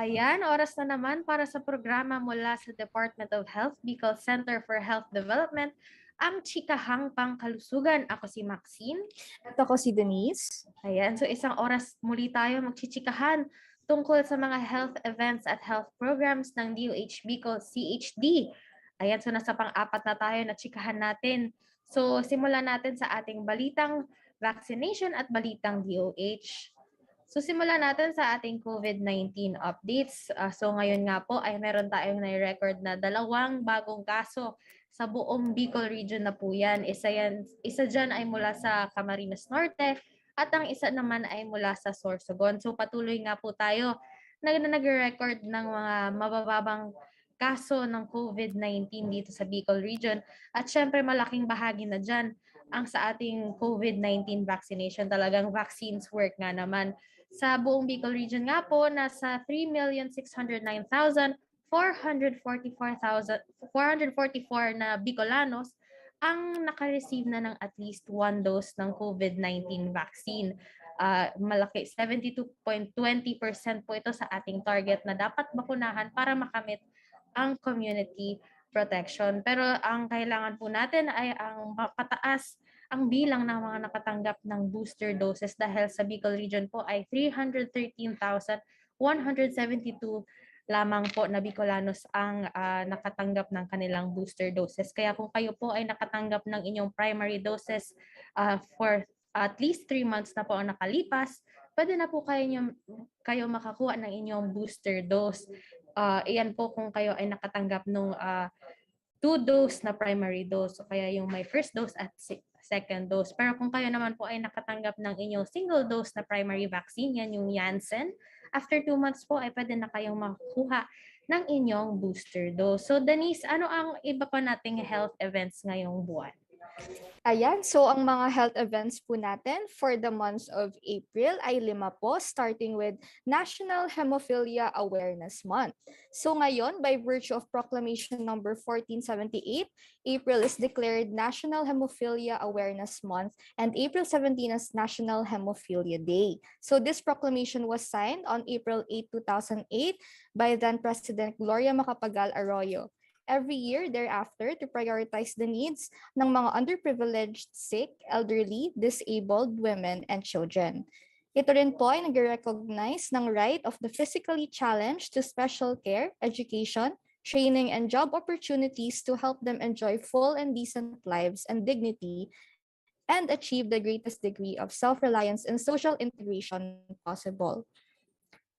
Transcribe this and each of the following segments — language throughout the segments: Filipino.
Ayan, oras na naman para sa programa mula sa Department of Health, Bicol Center for Health Development, ang Chikahang Pangkalusugan. Ako si Maxine. At ako si Denise. Ayan, so isang oras muli tayo magchichikahan tungkol sa mga health events at health programs ng DOH Bicol CHD. Ayan, so nasa pang-apat na tayo na chikahan natin. So simulan natin sa ating balitang vaccination at balitang DOH. So simulan natin sa ating COVID-19 updates. So ngayon nga po ay meron tayong na-record na 2 bagong kaso sa buong Bicol region na po yan. Isa dyan ay mula sa Camarines Norte at ang isa naman ay mula sa Sorsogon. So patuloy nga po tayo na nag-record ng mga mabababang kaso ng COVID-19 dito sa Bicol region. At syempre malaking bahagi na dyan ang sa ating COVID-19 vaccination. Talagang vaccines work nga naman. Sa buong Bicol region nga po, nasa 3,609,444 na Bicolanos ang naka-receive na ng at least 1 dose ng COVID-19 vaccine. Malaki, 72.20% po ito sa ating target na dapat bakunahan para makamit ang community protection. Pero ang kailangan po natin ay ang mapataas ang bilang ng mga nakatanggap ng booster doses dahil sa Bicol region po ay 313,172 lamang po na Bicolanos ang nakatanggap ng kanilang booster doses. Kaya kung kayo po ay nakatanggap ng inyong primary doses for at least 3 months na po ang nakalipas, pwede na po kayo makakuha ng inyong booster dose. Iyan po kung kayo ay nakatanggap ng 2-dose na primary dose. So kaya yung may first dose at second dose. Pero kung kayo naman po ay nakatanggap ng inyong single dose na primary vaccine, yan yung Janssen, after 2 months po ay pwede na kayong makuha ng inyong booster dose. So Denise, ano ang iba pa nating health events ngayong buwan? Ayan, so ang mga health events po natin for the months of April ay 5 po, starting with National Hemophilia Awareness Month. So ngayon, by virtue of Proclamation number 1478, April is declared National Hemophilia Awareness Month and April 17 as National Hemophilia Day. So this proclamation was signed on April 8, 2008 by then President Gloria Macapagal Arroyo. Every year thereafter to prioritize the needs ng mga underprivileged, sick, elderly, disabled, women, and children. Ito rin po ay nag-recognize ng right of the physically challenged to special care, education, training, and job opportunities to help them enjoy full and decent lives and dignity and achieve the greatest degree of self-reliance and social integration possible.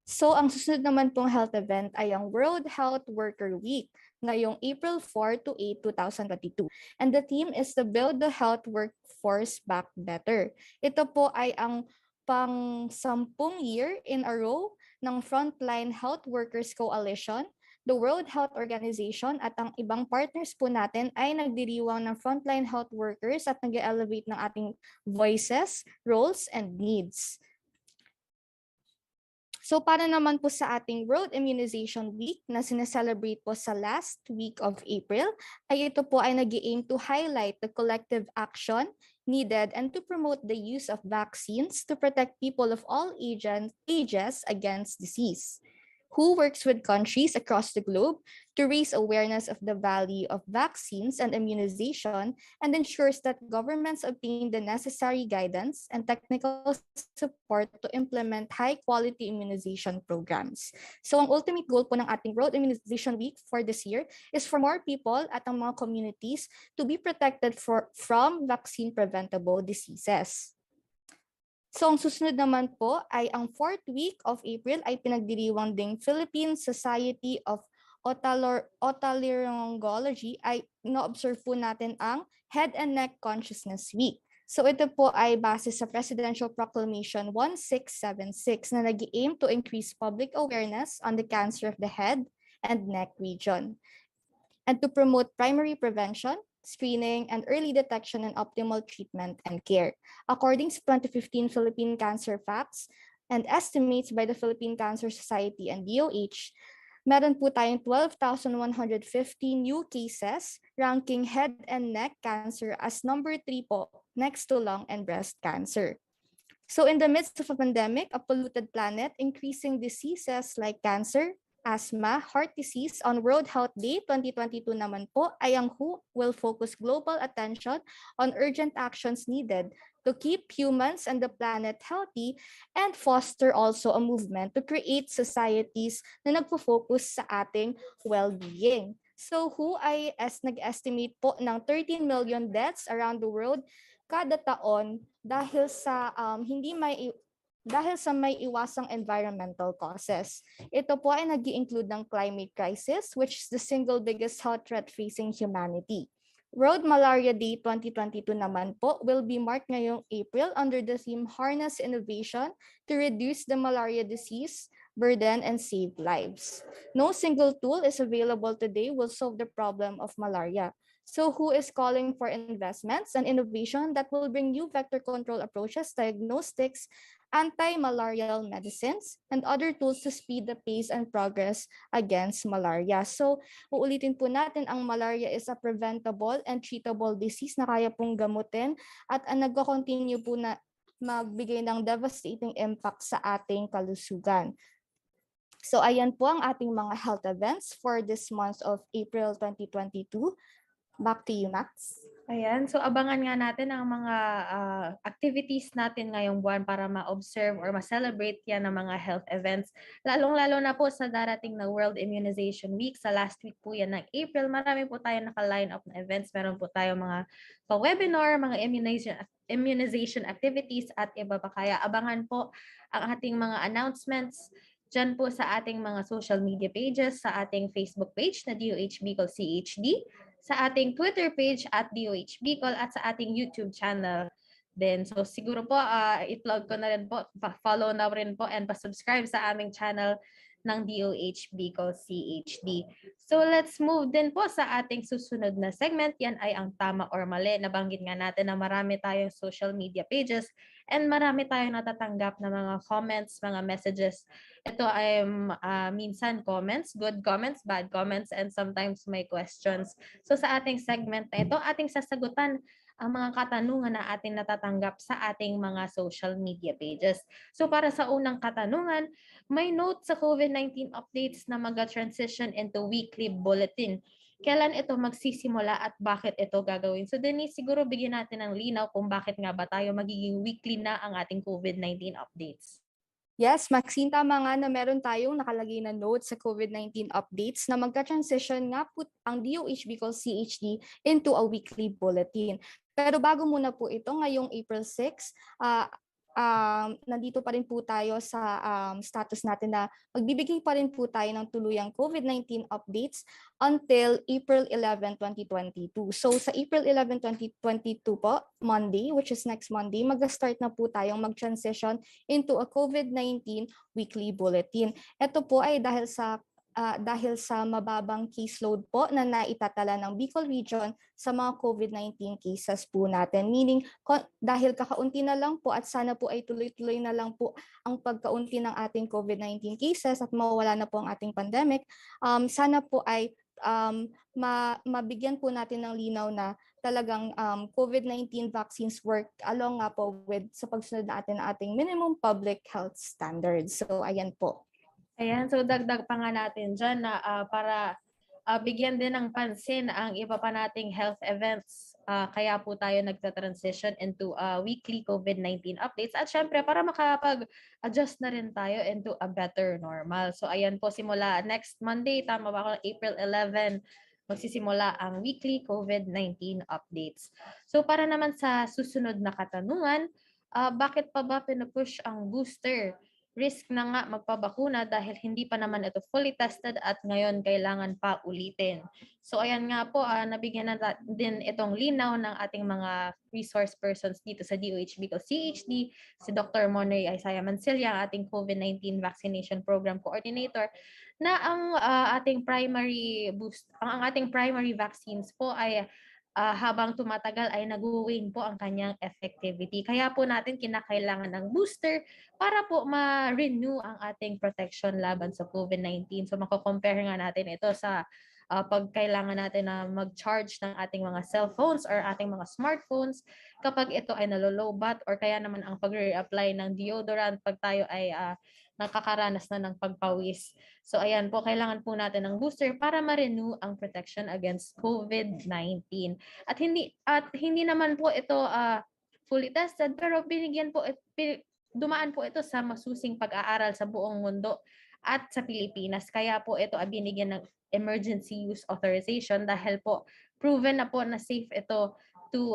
So ang susunod naman pong health event ay ang World Health Worker Week ngayong April 4 to 8, 2022. And the theme is to build the health workforce back better. Ito po ay ang pang-10 year in a row ng Frontline Health Workers Coalition, the World Health Organization at ang ibang partners po natin ay nagdiriwang ng frontline health workers at nag-elevate ng ating voices, roles, and needs. So para naman po sa ating World Immunization Week na sineselebrate po sa last week of April, ay ito po ay nag-aim to highlight the collective action needed and to promote the use of vaccines to protect people of all ages against disease. WHO works with countries across the globe to raise awareness of the value of vaccines and immunization and ensures that governments obtain the necessary guidance and technical support to implement high-quality immunization programs. So ang ultimate goal po ng ating World Immunization Week for this year is for more people at ang mga communities to be protected from vaccine-preventable diseases. So ang susunod naman po ay ang 4th week of April ay pinagdiriwang ding Philippine Society of Otolaryngology ay ino-observe po natin ang Head and Neck Consciousness Week. So ito po ay base sa Presidential Proclamation 1676 na nag-aim to increase public awareness on the cancer of the head and neck region and to promote primary prevention, screening, and early detection and optimal treatment and care. According to 2015 Philippine Cancer Facts and estimates by the Philippine Cancer Society and DOH, meron po tayong 12,150 new cases, ranking head and neck cancer as number 3 po, next to lung and breast cancer. So in the midst of a pandemic, a polluted planet, increasing diseases like cancer, asthma, heart disease, on World Health Day 2022 naman po ay ang WHO will focus global attention on urgent actions needed to keep humans and the planet healthy and foster also a movement to create societies na nagpo-focus sa ating well-being. So WHO ay nag-estimate po ng 13 million deaths around the world kada taon dahil sa may iwasang environmental causes. Ito po ay nag-i-include ng climate crisis, which is the single biggest health threat facing humanity. World Malaria Day 2022 naman po will be marked ngayong April under the theme Harness Innovation to Reduce the Malaria Disease Burden and Save Lives. No single tool is available today will solve the problem of malaria. So WHO is calling for investments and innovation that will bring new vector control approaches, diagnostics, anti-malarial medicines, and other tools to speed the pace and progress against malaria. So uulitin po natin, ang malaria is a preventable and treatable disease na kaya pong gamutin at nag-continue po na magbigay ng devastating impact sa ating kalusugan. So ayan po ang ating mga health events for this month of April 2022. Back to you, Max. Ayan, so abangan nga natin ang mga activities natin ngayong buwan para ma-observe or ma-celebrate yan ng mga health events. Lalong-lalo na po sa darating na World Immunization Week. Sa last week po yan ng April, marami po tayo naka-line up na events. Meron po tayo mga pa-webinar, mga immunization activities at iba pa. Kaya abangan po ang ating mga announcements dyan po sa ating mga social media pages, sa ating Facebook page na DOH Bicol CHD, sa ating Twitter page at DOH Bicol at sa ating YouTube channel din. So siguro po i-plug ko na rin po, follow na rin po and pa-subscribe sa aming channel ng DOH Bicol CHD. So let's move din po sa ating susunod na segment. Yan ay ang tama or mali. Nabanggit nga natin na marami tayong social media pages and marami tayong natatanggap na mga comments, mga messages. Ito ay minsan comments, good comments, bad comments, and sometimes may questions. So sa ating segment na ito, ating sasagutan ang mga katanungan na ating natatanggap sa ating mga social media pages. So para sa unang katanungan, may note sa COVID-19 updates na mag-transition into weekly bulletin. Kailan ito magsisimula at bakit ito gagawin? So Denise, siguro bigyan natin ng linaw kung bakit nga ba tayo magiging weekly na ang ating COVID-19 updates. Yes, Maxine, tama nga na meron tayong nakalagay na note sa COVID-19 updates na magka-transition nga po ang DOH Bicol CHD into a weekly bulletin. Pero bago muna po ito, ngayong April 6, nandito pa rin po tayo sa status natin na magbibigay pa rin po tayo ng tuluyang COVID-19 updates until April 11, 2022. So sa April 11, 2022 po, Monday, which is next Monday, mag-start na po tayong mag-transition into a COVID-19 weekly bulletin. Ito po ay dahil sa mababang caseload po na naitatala ng Bicol Region sa mga COVID-19 cases po natin. Meaning, dahil kakaunti na lang po at sana po ay tuloy-tuloy na lang po ang pagkaunti ng ating COVID-19 cases at mawala na po ang ating pandemic, sana po ay mabigyan po natin ng linaw na talagang COVID-19 vaccines work along nga po with sa pagsunod natin ng ating minimum public health standards. So, ayan po. Ayan, so dagdag pa nga natin dyan na para bigyan din ng pansin ang iba pa nating health events. Kaya po tayo nagta-transition into weekly COVID-19 updates. At syempre, para makapag-adjust na rin tayo into a better normal. So ayan po, simula next Monday, tama ba ako, April 11, magsisimula ang weekly COVID-19 updates. So para naman sa susunod na katanungan, bakit pa ba pinupush ang booster? Risk na nga magpabakuna dahil hindi pa naman ito fully tested at ngayon kailangan pa ulitin. So ayan nga po, nabigyan na din itong linaw ng ating mga resource persons dito sa DOH Bicol CHD, si Dr. Monroy Isaiah Mansilla, ang ating COVID-19 Vaccination Program Coordinator, na ang ating primary vaccines po ay habang tumatagal ay nag-wane po ang kanyang effectivity. Kaya po natin kinakailangan ng booster para po ma-renew ang ating protection laban sa COVID-19. So mako-compare nga natin ito sa pag kailangan natin na mag-charge ng ating mga cellphones or ating mga smartphones, kapag ito ay nalolobat, or kaya naman ang pag-reapply ng deodorant pag tayo ay nakakaranas na ng pagpawis. So ayan po, kailangan po natin ng booster para ma-renew ang protection against COVID-19. At hindi naman po ito fully tested, pero dumaan po ito sa masusing pag-aaral sa buong mundo at sa Pilipinas. Kaya po ito ay binigyan ng emergency use authorization dahil po proven na po na safe ito to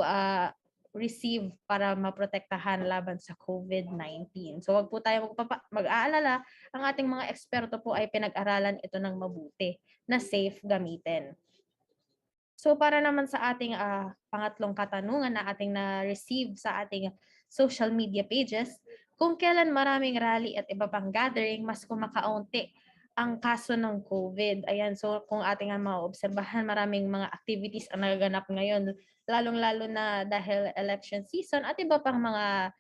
receive para maprotektahan laban sa COVID-19. So wag po tayo mag-aalala, ang ating mga eksperto po ay pinag-aralan ito ng mabuti na safe gamitin. So para naman sa ating pangatlong katanungan na ating na-receive sa ating social media pages, kung kailan maraming rally at iba pang gathering, mas kumakaunti ang kaso ng COVID. Ayan, so kung ating maobserbahan, maraming mga activities ang nagaganap ngayon, lalong-lalo na dahil election season at iba pang mga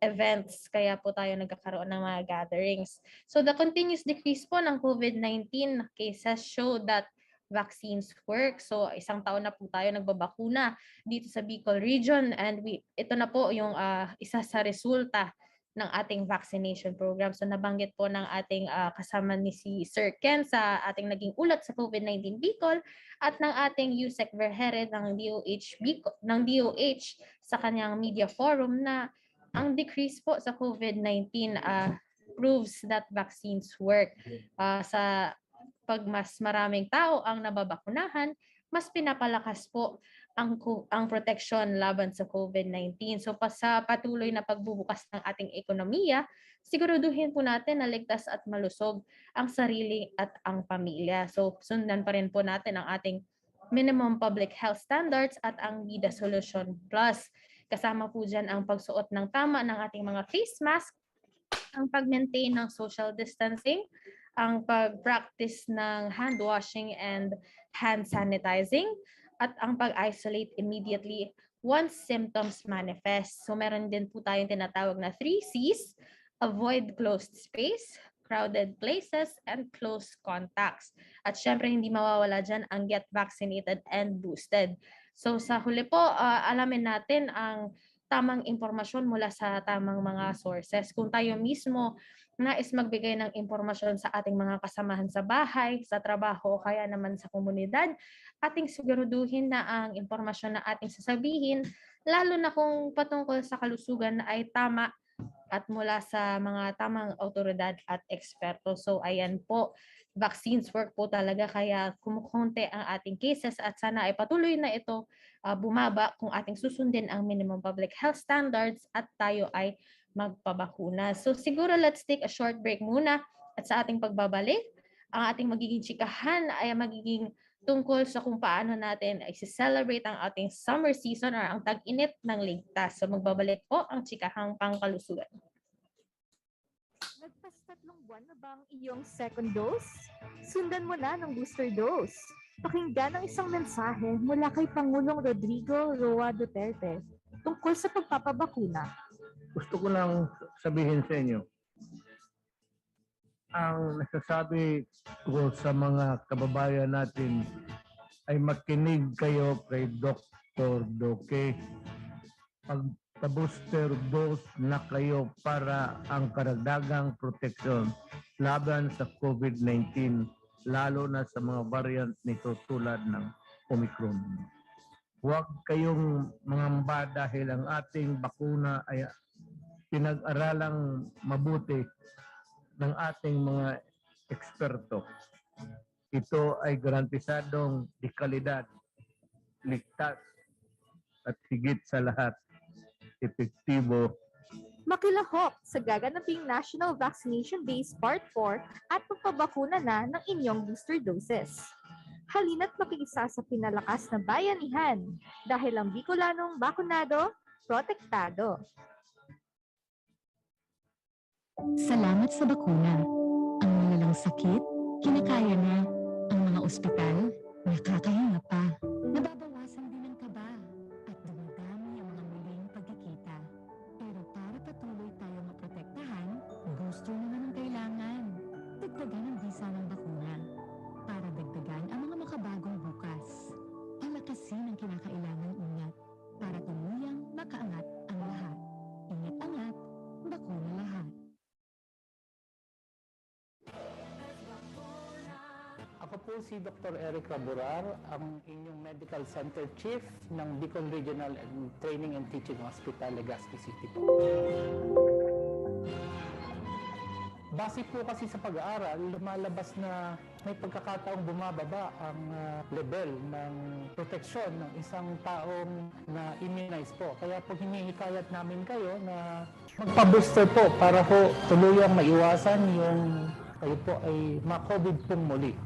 events, kaya po tayo nagkakaroon ng mga gatherings. So the continuous decrease po ng COVID-19 cases show that vaccines work. So isang taon na po tayo nagbabakuna dito sa Bicol region, and ito na po yung isa sa resulta ng ating vaccination program. So nabanggit po ng ating kasama ni si Sir Ken sa ating naging ulat sa COVID-19 Bicol at ng ating Yusek Vergere ng DOH sa kanyang media forum na ang decrease po sa COVID-19 proves that vaccines work. Sa pag mas maraming tao ang nababakunahan, mas pinapalakas po ang proteksyon laban sa COVID-19. So sa patuloy na pagbubukas ng ating ekonomiya, siguraduhin po natin na ligtas at malusog ang sarili at ang pamilya. So sundan pa rin po natin ang ating minimum public health standards at ang Vida Solution Plus. Kasama po dyan ang pagsuot ng tama ng ating mga face mask, ang pag-maintain ng social distancing, ang pag-practice ng hand washing and hand sanitizing, at ang pag-isolate immediately once symptoms manifest. So meron din po tayong tinatawag na 3Cs: avoid closed space, crowded places, and close contacts. At syempre hindi mawawala dyan ang get vaccinated and boosted. So sa huli po, alamin natin ang tamang impormasyon mula sa tamang mga sources. Kung tayo mismo nais magbigay ng impormasyon sa ating mga kasamahan sa bahay, sa trabaho, o kaya naman sa komunidad, ating siguraduhin na ang impormasyon na ating sasabihin, lalo na kung patungkol sa kalusugan, na ay tama at mula sa mga tamang autoridad at eksperto. So ayan po, vaccines work po talaga, kaya kumukonti ang ating cases at sana ay patuloy na ito bumaba kung ating susundin ang minimum public health standards at tayo ay magpabakuna. So siguro let's take a short break muna, at sa ating pagbabalik, ang ating magiging chikahan ay magiging tungkol sa kung paano natin ay celebrate ang ating summer season or ang tag-init ng ligtas. So magbabalik po ang chikahang pangkalusugan. Nagpas 3 buwan na ba ang iyong second dose? Sundan mo na ng booster dose. Pakinggan ang isang mensahe mula kay Pangulong Rodrigo Roa Duterte tungkol sa pagpapabakuna. Gusto ko lang sabihin sa inyo, ang nasasabi ko sa mga kababayan natin ay makinig kayo kay Dr. Doke. Pagpa-booster dose na kayo para ang karagdagang proteksyon laban sa COVID-19, lalo na sa mga variant nito tulad ng Omicron. Huwag kayong mangamba dahil ang ating bakuna ay pinag-aralang mabuti ng ating mga eksperto. Ito ay garantisadong di kalidad, ligtas, at higit sa lahat, epektibo. Makilahok sa gaganaping National Vaccination Days Part 4 at pagpabakuna na ng inyong booster doses. Halina't makikisa sa pinalakas na bayanihan dahil ang Bicolanong bakunado, protektado. Salamat sa bakuna. Ang malalang sakit, kinakaya na. Ang mga ospital, nakakahinga pa. Nababawasan din ang kaba at dumadami ang mga muling pagkikita. Pero para patuloy tayo maprotektahan, booster naman ang kailangan. Dagdagan ang bisa ng bakuna para dagdagan ang mga Ako po si Dr. Eric Raburar, ang inyong Medical Center Chief ng Bicol Regional Training and Teaching Hospital, Legazpi City po. Base po kasi sa pag-aaral, lumalabas na may pagkakataong bumababa ang level ng proteksyon ng isang taong na immunize po. Kaya po hinihikayat namin kayo na magpa-booster po para po tuluyang maiwasan yung kayo po ay ma-COVID pong muli.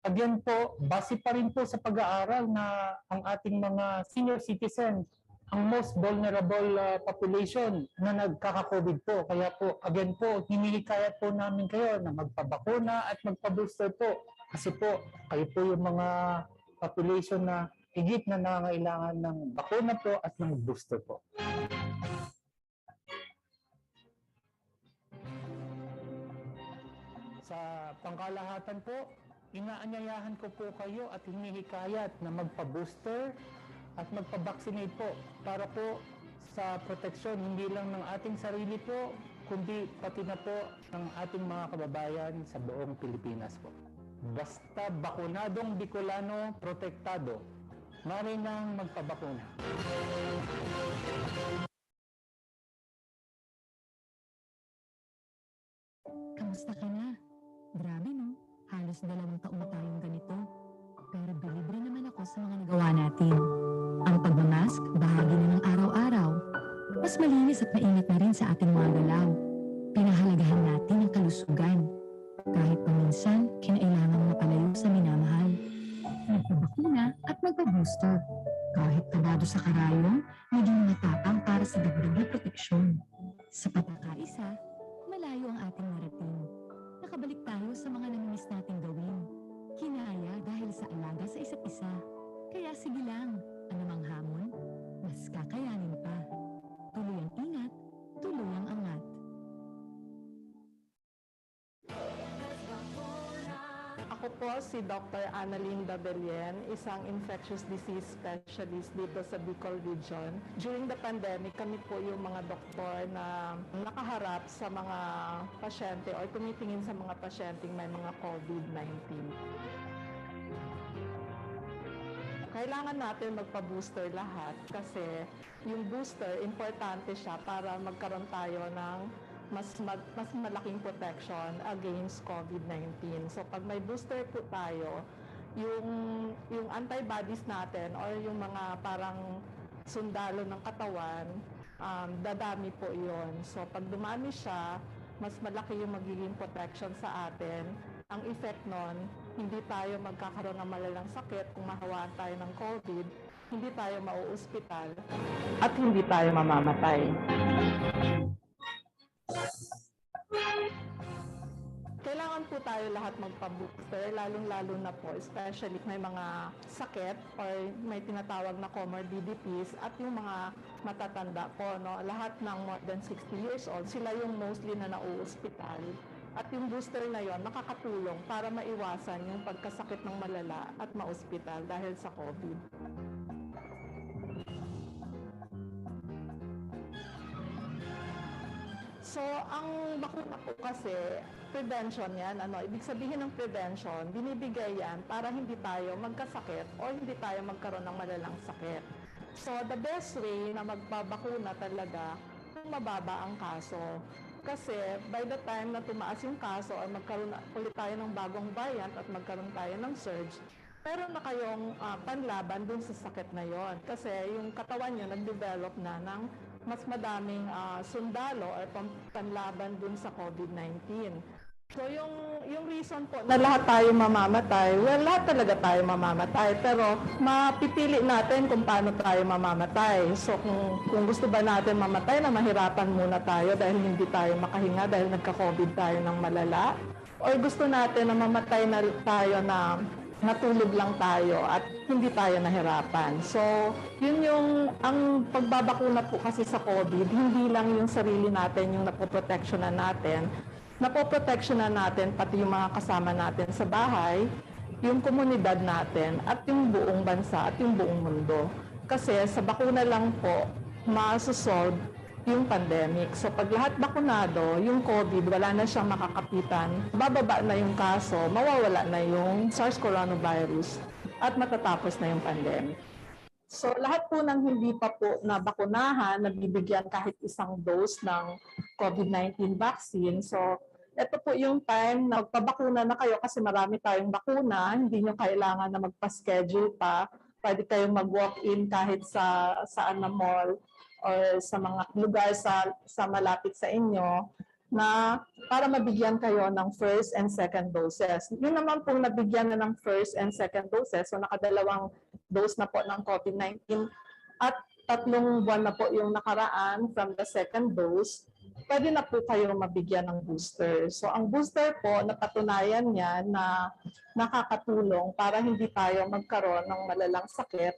Again po, base pa rin po sa pag-aaral na ang ating mga senior citizen ang most vulnerable population na nagkaka-COVID po. Kaya po, again po, hinihikayat po namin kayo na magpabakuna at magpa-booster po. Kasi po, kayo po yung mga population na higit na nangangailangan ng bakuna po at ng booster po. Sa pangkalahatan po, inaanyayahan ko po kayo at hinihikayat na magpa-booster at magpa-vaccinate po para po sa proteksyon hindi lang ng ating sarili po, kundi pati na po ng ating mga kababayan sa buong Pilipinas po. Basta bakunadong Bicolano, protektado. Mari nang magpabakuna. Kamusta ka na? Grabe no? Halos 2 taon na tayong ganito. Pero bilib rin naman ako sa mga nagawa natin. Ang pagmamask, bahagi na ng araw-araw. Mas malinis at maingat na rin sa ating mga galaw. Pinahalagahan natin ang kalusugan. Kahit paminsan, kinailangang mapalayo sa minamahal. Magpabakuna at magpa-booster. Kahit kabado sa karayong, maging matapang para sa dagdag na proteksyon. Sa pagkakaisa, malayo ang ating narating. Nakabalik tayo sa mga namimiss nating gawin. Kinaya dahil sa alaga sa isa't isa. Kaya sige lang, anumang hamon, mas kakayanin pa. Tuloy ang ingat, tuloy ang angat. Ako po si Dr. Annalyn Dabelien, isang infectious disease specialist dito sa Bicol Region. During the pandemic, kami po yung mga doktor na nakaharap sa mga pasyente o tumitingin sa mga pasyenteng may mga COVID-19. Kailangan natin magpa-booster lahat kasi yung booster, importante siya para magkaroon tayo ng mas malaking protection against COVID-19. So pag may booster po tayo, yung antibodies natin or yung mga parang sundalo ng katawan, dadami po yon. So pag dumami siya, mas malaki yung magiging protection sa atin. Ang effect nun, hindi tayo magkakaroon ng malalang sakit kung mahawaan tayo ng COVID, hindi tayo mauospital, at hindi tayo mamamatay. Kailangan po tayo lahat magpa-booster, lalong-lalo na po, especially may mga sakit or may tinatawag na comorbidities at yung mga matatanda po, no? Lahat ng more than 60 years old, sila yung mostly na nauospital. At yung booster na yon nakakatulong para maiwasan yung pagkasakit ng malala at maospital dahil sa COVID. So, ang bakuna po kasi, prevention yan. Ibig sabihin ng prevention, binibigay yan para hindi tayo magkasakit o hindi tayo magkaroon ng malalang sakit. So, the best way na magpabakuna talaga kung mababa ang kaso. Kasi by the time na tumaas yung kaso or magkaroon ulit tayo ng bagong variant at magkaroon tayo ng surge, meron na kayong panlaban dun sa sakit na yon. Kasi yung katawan nyo nag-develop na ng mas madaming sundalo or panlaban dun sa COVID-19. So yung reason po na lahat tayo mamamatay, well, lahat talaga tayo mamamatay, pero mapipili natin kung paano tayo mamamatay. So kung gusto ba natin mamatay na mahirapan muna tayo dahil hindi tayo makahinga dahil nagka-COVID tayo ng malala, or gusto natin na mamatay na tayo na natulog lang tayo at hindi tayo nahirapan. So, yun ang pagbabakuna po kasi sa COVID, hindi lang yung sarili natin yung napoproteksyonan natin, napoproteksyonan natin pati yung mga kasama natin sa bahay, yung komunidad natin, at yung buong bansa at yung buong mundo. Kasi sa bakuna lang po, masosolve yung pandemic. So pag lahat bakunado, yung COVID, wala na siyang makakapitan, bababa na yung kaso, mawawala na yung SARS coronavirus at matatapos na yung pandemic. So lahat po ng hindi pa po nabakunahan, nabibigyan kahit isang dose ng COVID-19 vaccine. So ito po yung time na magpabakuna na kayo kasi marami tayong bakuna, hindi nyo kailangan na magpa-schedule pa. Pwede kayong mag-walk-in kahit sa saan na mall or sa mga lugar sa malapit sa inyo na para mabigyan kayo ng first and second doses. Yun naman pong nabigyan na ng first and second doses, so nakadalawang dose na po ng COVID-19 at 3 buwan na po yung nakaraan from the second dose, pwede na po kayo mabigyan ng booster. So ang booster po, napatunayan niya na nakakatulong para hindi tayo magkaroon ng malalang sakit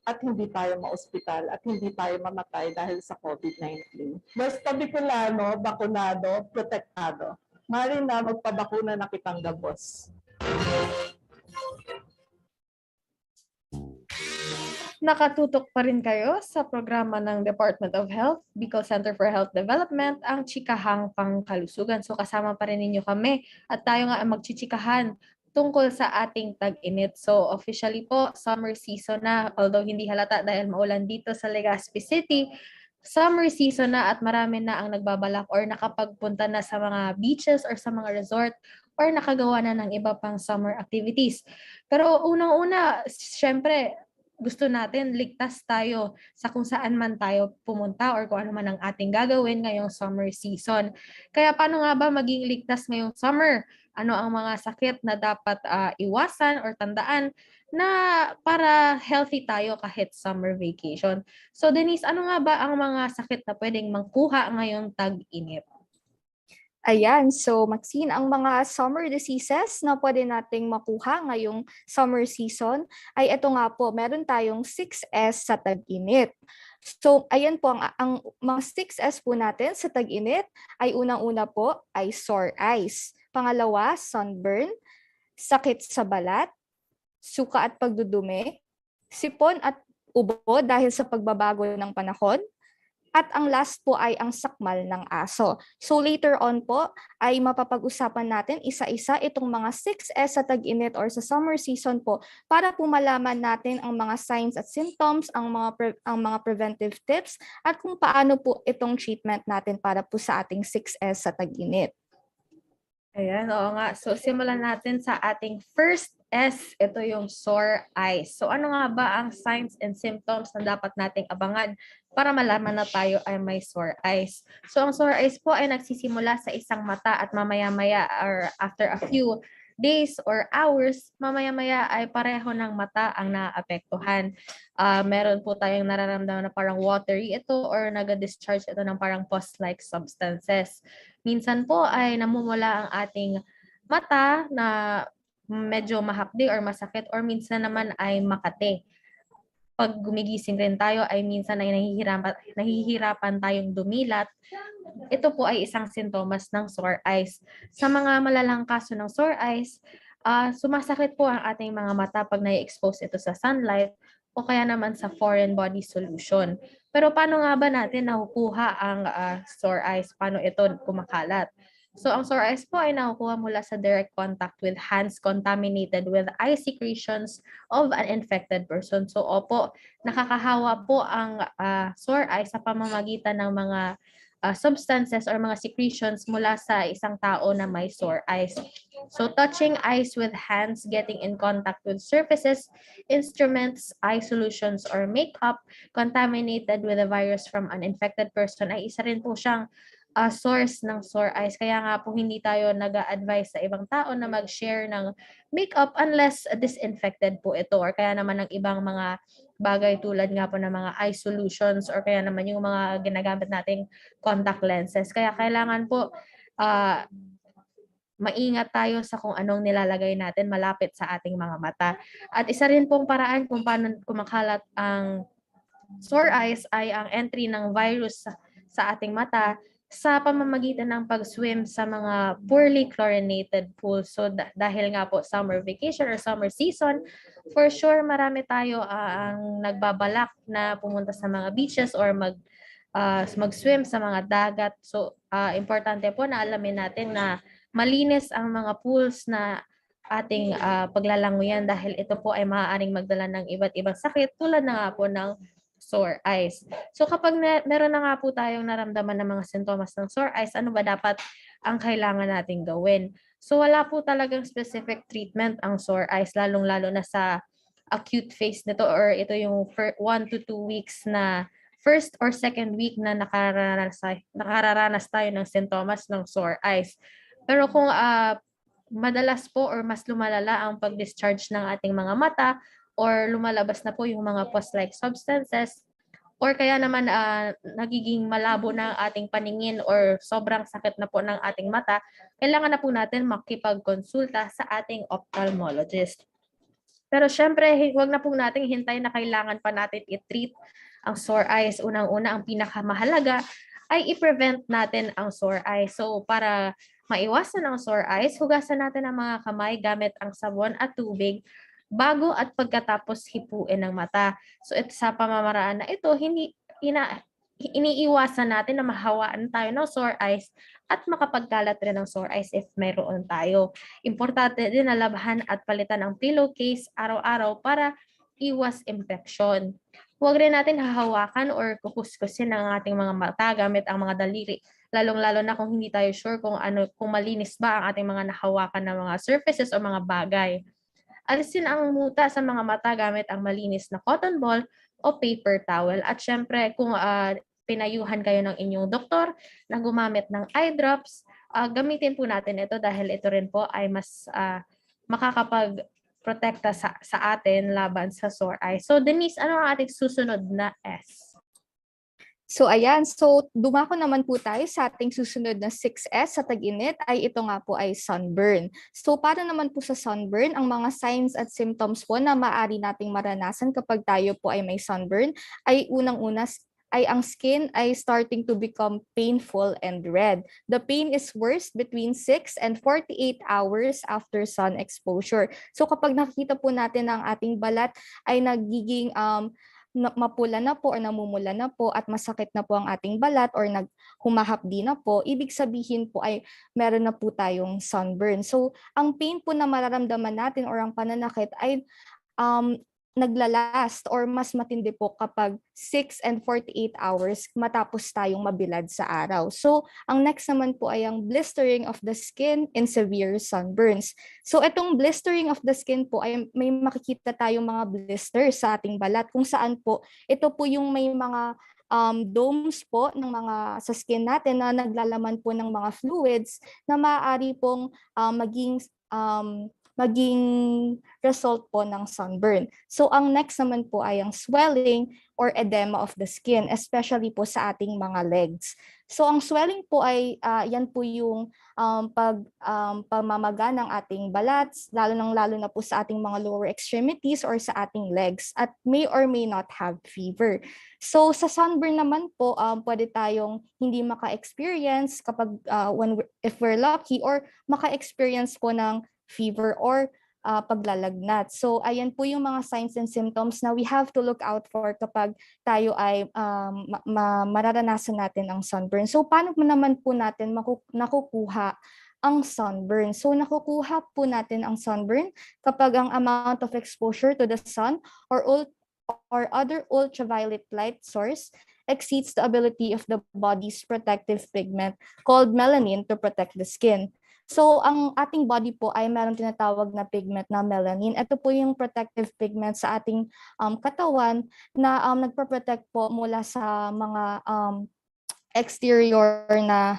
at hindi tayo ma-ospital at hindi tayo mamatay dahil sa COVID-19. Basta Bicolano, bakunado, protektado. Mari na magpabakuna na kitang gabos. Nakatutok pa rin kayo sa programa ng Department of Health, Bicol Center for Health Development, ang Chikahang Pangkalusugan. So kasama pa rin ninyo kami at tayo nga ang magchichikahan tungkol sa ating tag-init. So officially po, summer season na, although hindi halata dahil maulan dito sa Legazpi City, summer season na at marami na ang nagbabalak or nakapagpunta na sa mga beaches or sa mga resort or nakagawa na ng iba pang summer activities. Pero unang-una, syempre, gusto natin ligtas tayo sa kung saan man tayo pumunta or kung ano man ang ating gagawin ngayong summer season. Kaya paano nga ba maging ligtas ngayong summer? Ano ang mga sakit na dapat iwasan or tandaan na para healthy tayo kahit summer vacation? So Denise, ano nga ba ang mga sakit na pwedeng mangkuha ngayong tag-init? Ayan, so Maxine, ang mga summer diseases na pwede nating makuha ngayong summer season ay ito nga po, meron tayong 6S sa tag-init. So ayan po, ang mga 6S po natin sa tag-init ay unang-una po ay sore eyes. Pangalawa, sunburn, sakit sa balat, suka at pagdudumi, sipon at ubo dahil sa pagbabago ng panahon, at ang last po ay ang sakmal ng aso. So later on po ay mapapag-usapan natin isa-isa itong mga 6S sa tag-init or sa summer season po para po malaman natin ang mga signs at symptoms, ang mga preventive tips at kung paano po itong treatment natin para po sa ating 6S sa tag-init. Ayan, oo nga. So simulan natin sa ating first S, ito yung sore eyes. So ano nga ba ang signs and symptoms na dapat nating abangan para malaman na tayo ay may sore eyes? So ang sore eyes po ay nagsisimula sa isang mata at mamaya-maya or after a few days or hours, mamaya-maya ay pareho ng mata ang naapektuhan. Meron po tayong nararamdaman na parang watery ito or nag-discharge ito ng parang pus-like substances. Minsan po ay namumula ang ating mata na medyo mahapdi or masakit or minsan naman ay makate. Pag gumigising rin tayo ay minsan ay nahihirapan tayong dumilat. Ito po ay isang sintomas ng sore eyes. Sa mga malalang kaso ng sore eyes, sumasakit po ang ating mga mata pag na-expose ito sa sunlight o kaya naman sa foreign body solution. Pero paano nga ba natin nakukuha ang sore eyes? Paano ito kumakalat? So ang sore eyes po ay nakukuha mula sa direct contact with hands contaminated with eye secretions of an infected person. So opo, nakakahawa po ang sore eyes sa pamamagitan ng mga substances or mga secretions mula sa isang tao na may sore eyes. So touching eyes with hands, getting in contact with surfaces, instruments, eye solutions, or makeup contaminated with a virus from an infected person ay isa rin po siyang source ng sore eyes. Kaya nga po hindi tayo nag-a-advise sa ibang tao na mag-share ng makeup unless disinfected po ito or kaya naman ng ibang mga bagay tulad nga po ng mga eye solutions or kaya naman yung mga ginagamit nating contact lenses. Kaya kailangan po maingat tayo sa kung anong nilalagay natin malapit sa ating mga mata. At isa rin pong paraan kung paano kumakalat ang sore eyes ay ang entry ng virus sa ating mata sa pamamagitan ng pag-swim sa mga poorly chlorinated pools. So dahil nga po summer vacation or summer season, for sure marami tayo ang nagbabalak na pumunta sa mga beaches or mag-swim sa mga dagat. So, importante po na alamin natin na malinis ang mga pools na ating paglalangoyan dahil ito po ay maaaring magdala ng iba't ibang sakit tulad na nga po ng sore eyes. So kapag meron na nga po tayong naramdaman ng mga sintomas ng sore eyes, ano ba dapat ang kailangan nating gawin? So wala po talagang specific treatment ang sore eyes, lalong-lalo na sa acute phase nito or ito yung 1 to 2 weeks na first or second week na nakararanas tayo ng sintomas ng sore eyes. Pero kung madalas po or mas lumalala ang pag-discharge ng ating mga mata or lumalabas na po yung mga pus-like substances or kaya naman nagiging malabo na ang ating paningin or sobrang sakit na po ng ating mata, kailangan na po natin makipagkonsulta sa ating ophthalmologist. Pero syempre, huwag na po nating hintayin na kailangan pa natin i-treat ang sore eyes. Unang-una, ang pinakamahalaga ay i-prevent natin ang sore eyes. So para maiwasan ang sore eyes, hugasan natin ang mga kamay gamit ang sabon at tubig bago at pagkatapos hipuin ng mata. So ito sa pamamaraan na ito, iniiwasan natin na mahawaan tayo ng sore eyes at makapagkalat rin ng sore eyes if mayroon tayo. Importante din na labahan at palitan ang pillowcase araw-araw para iwas infection. Huwag rin natin hahawakan or kukuskusin ang ating mga mata gamit ang mga daliri. Lalong-lalo na kung hindi tayo sure kung malinis ba ang ating mga nahawakan na mga surfaces o mga bagay. Alisin ang muta sa mga mata gamit ang malinis na cotton ball o paper towel. At syempre, kung pinayuhan kayo ng inyong doktor na gumamit ng eye drops, gamitin po natin ito dahil ito rin po ay mas makakapag-protekta sa atin laban sa sore eye. So Denise, ano ang ating susunod na S? So ayan, so dumako naman po tayo sa ating susunod na 6S sa tag-init ay ito nga po ay sunburn. So para naman po sa sunburn, ang mga signs at symptoms po na maaari nating maranasan kapag tayo po ay may sunburn ay unang-una ay ang skin ay starting to become painful and red. The pain is worst between 6 and 48 hours after sun exposure. So kapag nakita po natin ang ating balat ay nagiging mapula na po o namumula na po at masakit na po ang ating balat or humahapdi na po, ibig sabihin po ay meron na po tayong sunburn. So, ang pain po na mararamdaman natin or ang pananakit ay naglalast or mas matindi po kapag 6 and 48 hours matapos tayong mabilad sa araw. So, ang next naman po ay ang blistering of the skin and severe sunburns. So, itong blistering of the skin po ay may makikita tayong mga blisters sa ating balat kung saan po ito po yung may mga domes po ng mga sa skin natin na naglalaman po ng mga fluids na maaari pong maging result po ng sunburn. So ang next naman po ay ang swelling or edema of the skin, especially po sa ating mga legs. So ang swelling po ay yan po yung pamamaga ng ating balat, lalo na po sa ating mga lower extremities or sa ating legs at may or may not have fever. So sa sunburn naman po, pwede tayong hindi maka-experience kapag if we're lucky or maka-experience po ng fever or paglalagnat. So ayan po yung mga signs and symptoms na we have to look out for kapag tayo ay mararanasan natin ang sunburn. So paano naman po natin nakukuha ang sunburn? So nakukuha po natin ang sunburn kapag ang amount of exposure to the sun or other ultraviolet light source exceeds the ability of the body's protective pigment called melanin to protect the skin. So, ang ating body po ay meron tinatawag na pigment na melanin. Ito po yung protective pigment sa ating katawan na nagpo-protect po mula sa mga exterior na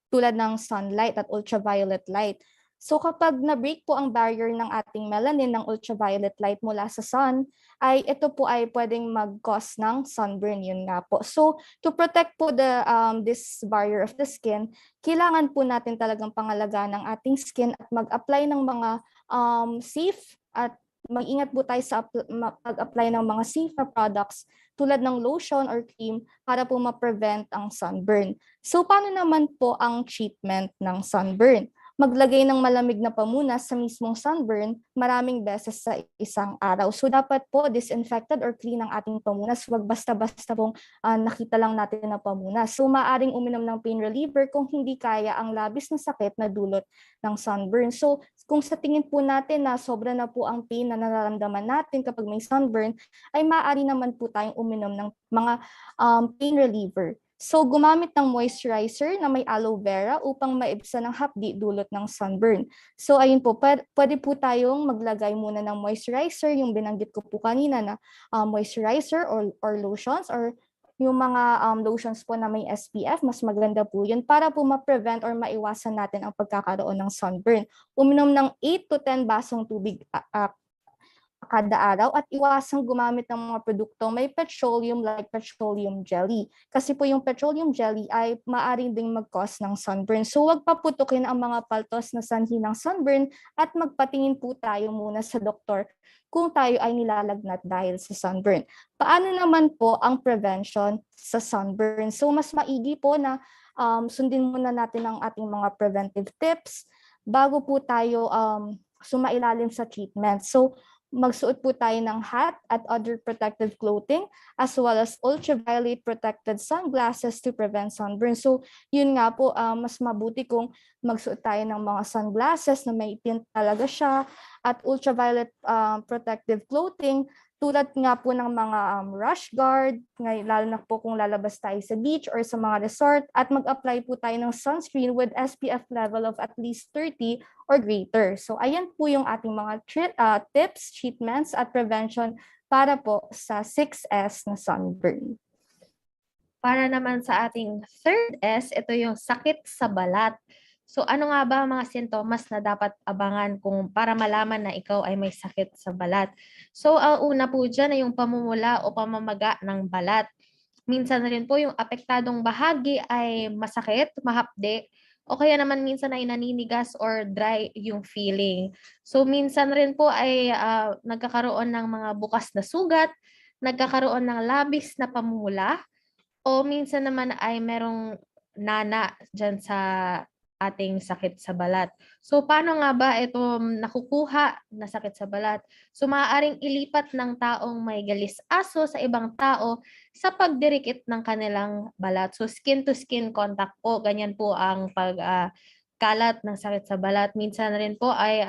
tulad ng sunlight at ultraviolet light. So kapag na-break po ang barrier ng ating melanin ng ultraviolet light mula sa sun, ay ito po ay pwedeng mag-cause ng sunburn, yun nga po. So to protect po this barrier of the skin, kailangan po natin talagang pangalagaan ng ating skin at mag-apply ng mga safe at mag-ingat po tayo sa pag-apply ng mga safe na products tulad ng lotion or cream para po ma-prevent ang sunburn. So paano naman po ang treatment ng sunburn? maglagay ng malamig na pamunas sa mismong sunburn maraming beses sa isang araw. So dapat po disinfected or clean ang ating pamunas. Huwag basta-basta pong nakita lang natin na pamunas. So maaring uminom ng pain reliever kung hindi kaya ang labis na sakit na dulot ng sunburn. So kung sa tingin po natin na sobra na po ang pain na nararamdaman natin kapag may sunburn, ay maaari naman po tayong uminom ng mga pain reliever. So gumamit ng moisturizer na may aloe vera upang maibsan ang hapdi dulot ng sunburn. So ayun po, pwede po tayong maglagay muna ng moisturizer, yung binanggit ko po kanina na moisturizer or lotions, or yung mga lotions po na may SPF, mas maganda po yun para po ma-prevent or maiwasan natin ang pagkakaroon ng sunburn. Uminom ng 8 to 10 basong tubig kada araw at iwasang gumamit ng mga produktong may petroleum like petroleum jelly. Kasi po yung petroleum jelly ay maaaring ding mag-cause ng sunburn. So huwag paputukin ang mga paltos na sanhi ng sunburn at magpatingin po tayo muna sa doktor kung tayo ay nilalagnat dahil sa sunburn. Paano naman po ang prevention sa sunburn? So mas maigi po na sundin muna natin ang ating mga preventive tips bago po tayo sumailalim sa treatment. So magsuot po tayo ng hat at other protective clothing as well as ultraviolet protected sunglasses to prevent sunburn. So yun nga po, mas mabuti kung magsuot tayo ng mga sunglasses na may tint talaga siya at ultraviolet protective clothing tulad nga po ng mga rash guard, lalo na po kung lalabas tayo sa beach or sa mga resort, at mag-apply po tayo ng sunscreen with SPF level of at least 30 or greater. So ayan po yung ating mga tips, treatments at prevention para po sa 6S na sunburn. Para naman sa ating third S, ito yung sakit sa balat. So ano nga ba ang mga sintomas na dapat abangan para malaman na ikaw ay may sakit sa balat? So ang una po dyan ay yung pamumula o pamamaga ng balat. Minsan na rin po yung apektadong bahagi ay masakit, mahapde, o kaya naman minsan ay naninigas or dry yung feeling. So minsan rin po ay nagkakaroon ng mga bukas na sugat, nagkakaroon ng labis na pamumula, o minsan naman ay merong nana dyan sa ating sakit sa balat. So paano nga ba ito nakukuha na sakit sa balat? So maaaring ilipat ng taong may galis-aso sa ibang tao sa pagdirikit ng kanilang balat. So skin to skin contact po, ganyan po ang pagkalat ng sakit sa balat. Minsan rin po ay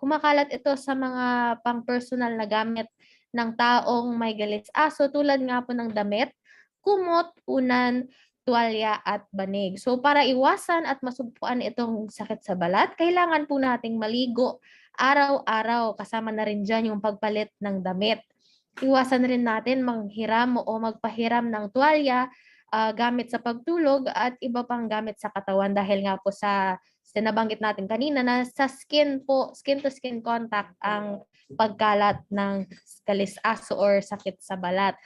kumakalat ito sa mga pang-personal na gamit ng taong may galis-aso tulad nga po ng damit, kumot, unan, tuwalya at banig. So para iwasan at masugpuan itong sakit sa balat, kailangan po nating maligo araw-araw. Kasama na rin dyan yung pagpalit ng damit. Iwasan rin natin manghiram o magpahiram ng tuwalya gamit sa pagtulog at iba pang gamit sa katawan dahil nga po sa nabanggit natin kanina na sa skin to skin contact ang pagkalat ng galis-aso or sakit sa balat.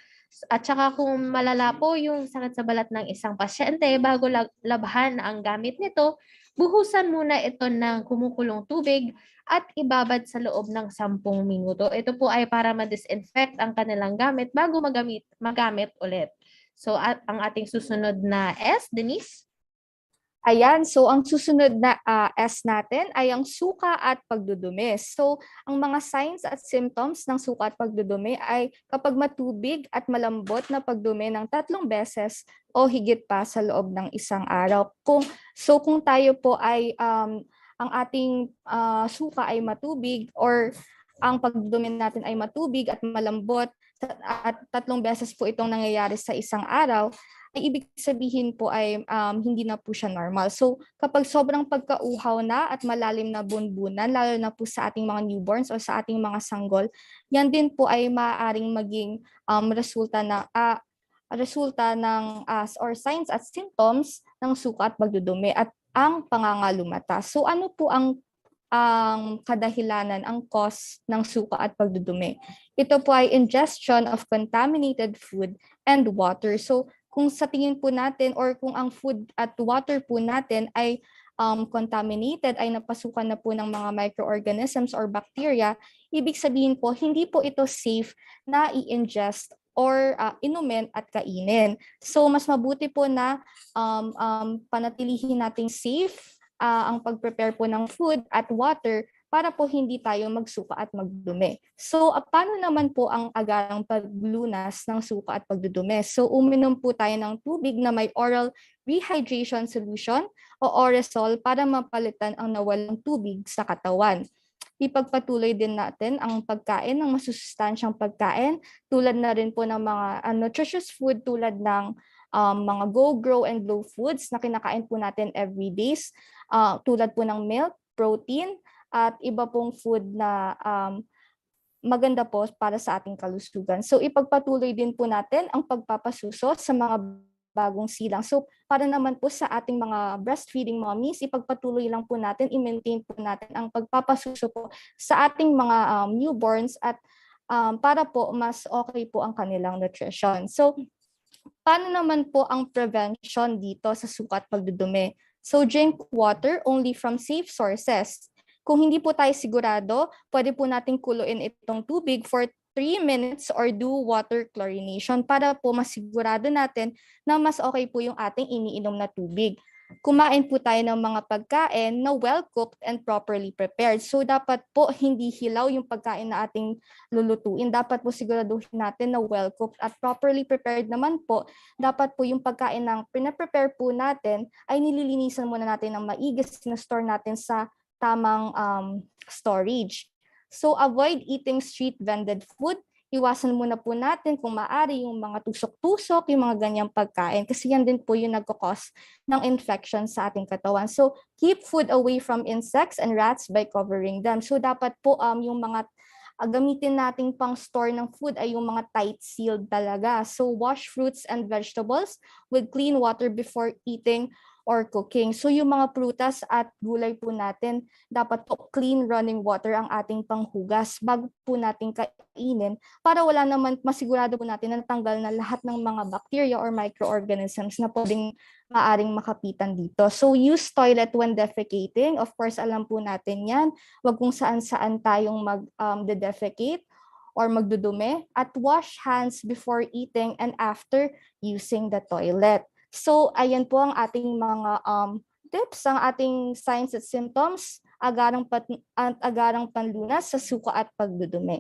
At saka kung malala po yung sakit sa balat ng isang pasyente, bago labhan ang gamit nito, buhusan muna ito ng kumukulong tubig at ibabad sa loob ng 10 minuto. Ito po ay para ma-disinfect ang kanilang gamit bago magamit ulit. So ang ating susunod na S, Denise? Ayan, so ang susunod na S natin ay ang suka at pagdudumi. So ang mga signs at symptoms ng suka at pagdudumi ay kapag matubig at malambot na pagdumi ng 3 beses o higit pa sa loob ng isang araw. Kung tayo po ay ang ating suka ay matubig or ang pagdumi natin ay matubig at malambot at 3 beses po itong nangyayari sa isang araw, ay ibig sabihin po ay hindi na po siya normal. So kapag sobrang pagkauhaw na at malalim na bunbunan, lalo na po sa ating mga newborns o sa ating mga sanggol, yan din po ay maaaring maging resulta ng or signs at symptoms ng suka at pagdudumi at ang pangangalumata. So ano po ang kadahilanan, ang cause ng suka at pagdudumi? Ito po ay ingestion of contaminated food and water. So kung sa tingin po natin or kung ang food at water po natin ay contaminated, ay napasukan na po ng mga microorganisms or bacteria, ibig sabihin po hindi po ito safe na i-ingest or inumin at kainin. So mas mabuti po na panatilihin nating safe ang pag-prepare po ng food at water para po hindi tayo magsuka at magdumi. So, paano naman po ang agarang paglunas ng suka at pagdudumi? So, uminom po tayo ng tubig na may oral rehydration solution o Oresol para mapalitan ang nawalang tubig sa katawan. Ipagpatuloy din natin ang pagkain ng masusustansyang pagkain tulad na rin po ng mga nutritious food tulad ng mga go, grow, and glow foods na kinakain po natin every days tulad po ng milk, protein, at iba pong food na maganda po para sa ating kalusugan. So ipagpatuloy din po natin ang pagpapasuso sa mga bagong silang. So para naman po sa ating mga breastfeeding mommies, ipagpatuloy lang po natin, i-maintain po natin ang pagpapasuso po sa ating mga newborns at para po mas okay po ang kanilang nutrition. So paano naman po ang prevention dito sa suka at pagdudumi? So drink water only from safe sources. Kung hindi po tayo sigurado, pwede po nating kuluin itong tubig for 3 minutes or do water chlorination para po masigurado natin na mas okay po yung ating iniinom na tubig. Kumain po tayo ng mga pagkain na well-cooked and properly prepared. So dapat po hindi hilaw yung pagkain na ating lulutuin. Dapat po siguraduhin natin na well-cooked at properly prepared naman po. Dapat po yung pagkain na pinaprepare po natin ay nililinisan muna natin ng maigi, na-store natin sa tamang storage. So avoid eating street vended food. Iwasan muna po natin kung maaari yung mga tusok-tusok, yung mga ganyang pagkain kasi yan din po yung nagkakos ng infection sa ating katawan. So keep food away from insects and rats by covering them. So dapat po yung mga gamitin nating pang store ng food ay yung mga tight sealed talaga. So wash fruits and vegetables with clean water before eating or cooking. So yung mga prutas at gulay po natin, dapat po clean running water ang ating panghugas bago po natin kainin para wala naman, masigurado po natin na natanggal na lahat ng mga bacteria or microorganisms na pwedeng maaring makapitan dito. So use toilet when defecating. Of course, alam po natin yan. Wag kung saan-saan tayong mag-defecate or magdudumi. At wash hands before eating and after using the toilet. So, ayan po ang ating mga tips, ang ating signs at symptoms, agarang panlunas sa suka at pagdudumi.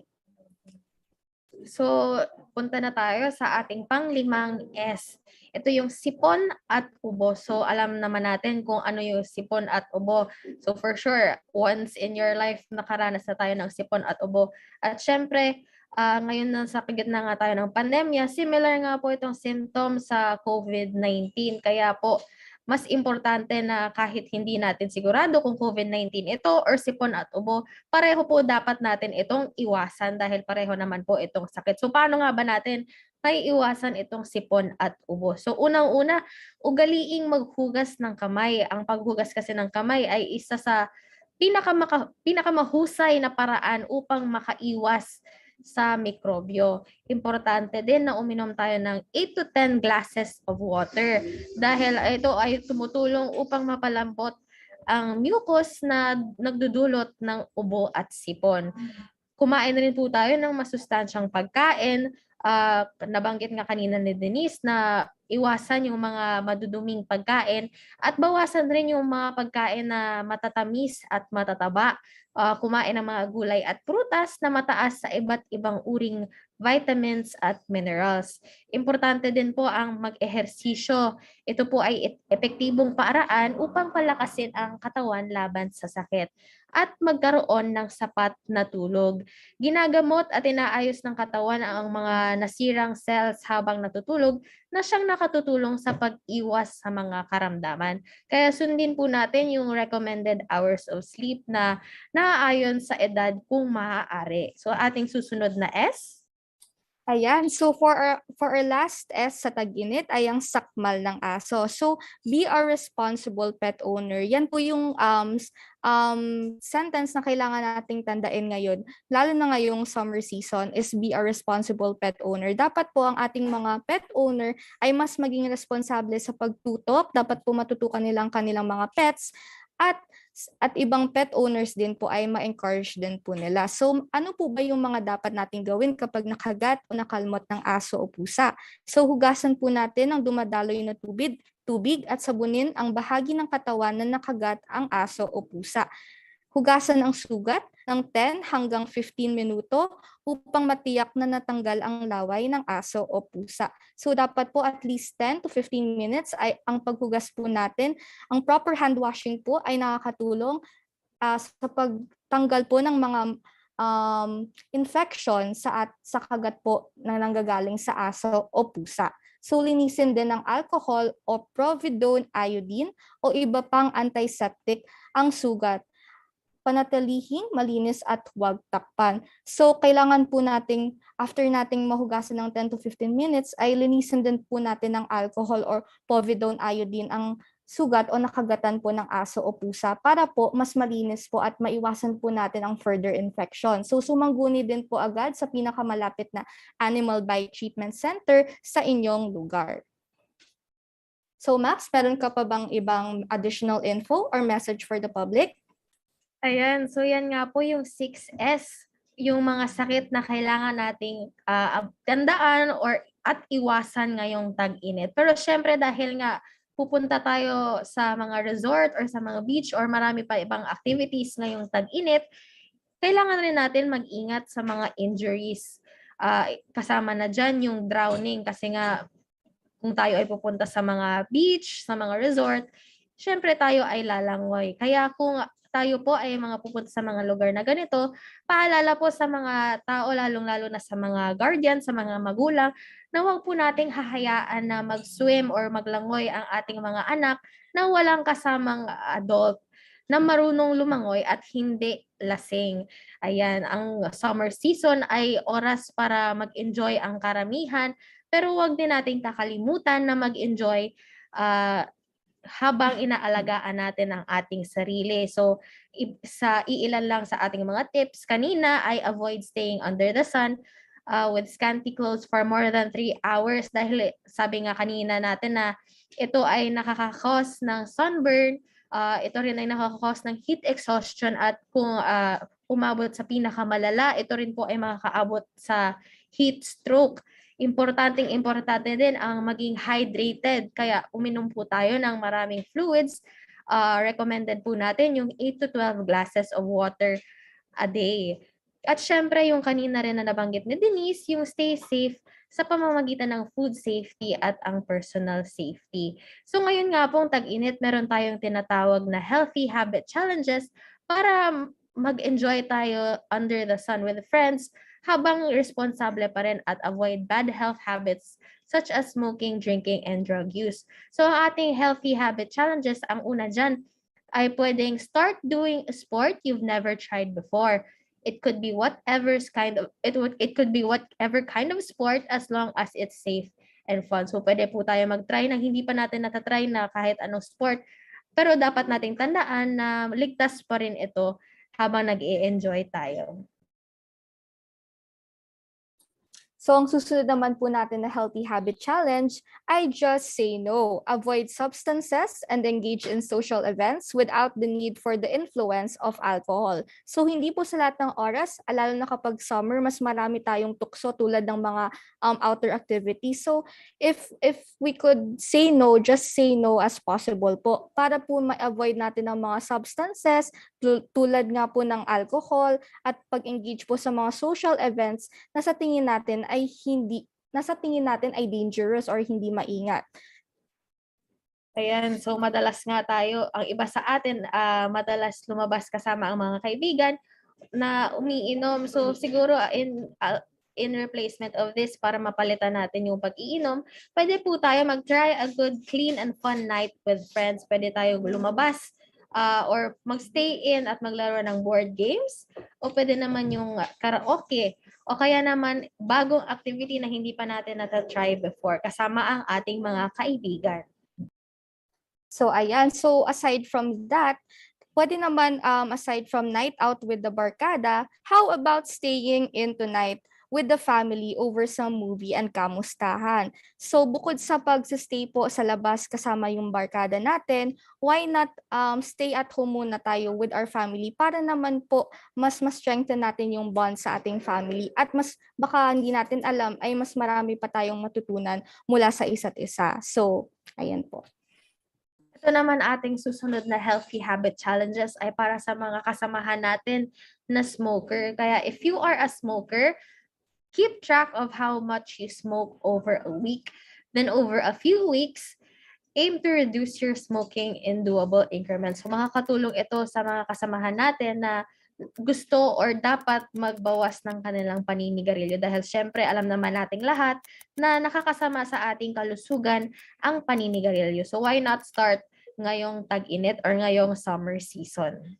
So, punta na tayo sa ating panglimang S. Ito yung sipon at ubo. So, alam naman natin kung ano yung sipon at ubo. So, for sure, once in your life, nakaranas na tayo ng sipon at ubo. At syempre, ngayon na sa gitna nga tayo ng pandemya, similar nga po itong symptoms sa COVID-19. Kaya po, mas importante na kahit hindi natin sigurado kung COVID-19 ito or sipon at ubo, pareho po dapat natin itong iwasan dahil pareho naman po itong sakit. So paano nga ba natin may iwasan itong sipon at ubo? So unang-una, ugaliing maghugas ng kamay. Ang paghugas kasi ng kamay ay isa sa pinakamahusay na paraan upang makaiwas sa mikrobyo. Importante din na uminom tayo ng 8 to 10 glasses of water dahil ito ay tumutulong upang mapalambot ang mucus na nagdudulot ng ubo at sipon. Kumain na rin po tayo ng masustansyang pagkain. Nabanggit nga kanina ni Denise na iwasan yung mga maduduming pagkain at bawasan rin yung mga pagkain na matatamis at matataba. Kumain ng mga gulay at prutas na mataas sa iba't ibang uring vitamins at minerals. Importante din po ang mag-ehersisyo. Ito po ay epektibong paraan upang palakasin ang katawan laban sa sakit at magkaroon ng sapat na tulog. Ginagamot at inaayos ng katawan ang mga nasirang cells habang natutulog na siyang nakatutulong sa pag-iwas sa mga karamdaman. Kaya sundin po natin yung recommended hours of sleep na naaayon sa edad kung maaari. So ating susunod na S. Ayan, so for our last S sa tag-init ay ang sakmal ng aso. So be a responsible pet owner. Yan po yung sentence na kailangan nating tandain ngayon, lalo na ngayong summer season, is be a responsible pet owner. Dapat po ang ating mga pet owner ay mas maging responsable sa pagtutok. Dapat po matutukan nilang kanilang mga pets at at ibang pet owners din po ay ma-encourage din po nila. So ano po ba yung mga dapat nating gawin kapag nakagat o nakalmot ng aso o pusa? So hugasan po natin ang dumadaloy na tubig at sabunin ang bahagi ng katawan na nakagat ang aso o pusa. Hugasan ang sugat ng 10 hanggang 15 minuto upang matiyak na natanggal ang laway ng aso o pusa. So dapat po at least 10 to 15 minutes ay ang paghugas po natin. Ang proper hand washing po ay nakakatulong sa pagtanggal po ng mga infection sa kagat po na nanggagaling sa aso o pusa. So linisin din ng alcohol o povidone iodine o iba pang antiseptic ang sugat. Panatilihing malinis at huwag takpan. So kailangan po nating, after nating mahugasan ng 10 to 15 minutes, ay linisin din po natin ng alcohol or povidone iodine ang sugat o nakagatan po ng aso o pusa para po mas malinis po at maiwasan po natin ang further infection. So sumangguni din po agad sa pinakamalapit na Animal Bite Treatment Center sa inyong lugar. So Max, meron ka pa bang ibang additional info or message for the public? Ayan, so yan nga po yung 6S, yung mga sakit na kailangan nating tandaan at iwasan ngayong tag-init. Pero syempre dahil nga pupunta tayo sa mga resort or sa mga beach or marami pa ibang activities ngayong tag-init, kailangan rin natin mag-ingat sa mga injuries. Kasama na dyan yung drowning kasi nga kung tayo ay pupunta sa mga beach, sa mga resort, syempre tayo ay lalangoy. Kaya kung tayo po ay mga pupunta sa mga lugar na ganito, paalala po sa mga tao, lalong-lalo na sa mga guardian, sa mga magulang, na huwag po nating hahayaan na mag-swim or maglangoy ang ating mga anak na walang kasamang adult na marunong lumangoy at hindi lasing. Ayan, ang summer season ay oras para mag-enjoy ang karamihan, pero huwag din nating kakalimutan na mag-enjoy habang inaalagaan natin ang ating sarili. So, iilan lang sa ating mga tips kanina ay avoid staying under the sun with scanty clothes for more than 3 hours dahil sabi nga kanina natin na ito ay nakakakos ng sunburn, ito rin ay nakakakos ng heat exhaustion at kung umabot sa pinakamalala, ito rin po ay makakaabot sa heat stroke. Importante din ang maging hydrated. Kaya uminom po tayo ng maraming fluids. Recommended po natin yung 8 to 12 glasses of water a day. At syempre yung kanina rin na nabanggit ni Denise, yung stay safe sa pamamagitan ng food safety at ang personal safety. So ngayon nga pong tag-init, meron tayong tinatawag na healthy habit challenges para mag-enjoy tayo under the sun with friends, habang responsable pa rin at avoid bad health habits such as smoking, drinking, and drug use. So ang ating healthy habit challenges, ang una dyan ay pwedeng start doing a sport you've never tried before. It could be whatever kind of sport as long as it's safe and fun. So pwede po tayo mag-try na hindi pa natin natatry na kahit anong sport. Pero dapat nating tandaan na ligtas pa rin ito habang nag-i-enjoy tayo. So ang susunod naman po natin na healthy habit challenge ay just say no. Avoid substances and engage in social events without the need for the influence of alcohol. So hindi po sa lahat ng oras, lalo na kapag summer, mas marami tayong tukso tulad ng mga outdoor activities. So if we could say no, just say no as possible po para po ma-avoid natin ang mga substances tulad nga po ng alcohol at pag-engage po sa mga social events na sa tingin natin ay dangerous or hindi maingat. Ayan, so madalas nga tayo, ang iba sa atin, madalas lumabas kasama ang mga kaibigan na umiinom. So siguro in replacement of this, para mapalitan natin yung pag-iinom, pwede po tayo mag-try a good, clean, and fun night with friends. Pwede tayo lumabas or magstay in at maglaro ng board games, o pwede naman yung karaoke, o kaya naman bagong activity na hindi pa natin natatry before kasama ang ating mga kaibigan. So ayan, so aside from that, pwede naman aside from night out with the barkada, how about staying in tonight with the family over some movie and kamustahan. So bukod sa pag-stay po sa labas kasama yung barkada natin, why not stay at home muna tayo with our family para naman po mas strengthen natin yung bond sa ating family at mas baka hindi natin alam ay mas marami pa tayong matutunan mula sa isa't isa. So, ayan po. Ito naman ating susunod na healthy habit challenges ay para sa mga kasamahan natin na smoker. Kaya if you are a smoker, keep track of how much you smoke over a week. Then over a few weeks, aim to reduce your smoking in doable increments. So makakatulong ito sa mga kasamahan natin na gusto or dapat magbawas ng kanilang paninigarilyo dahil syempre alam naman nating lahat na nakakasama sa ating kalusugan ang paninigarilyo. So why not start ngayong tag-init or ngayong summer season?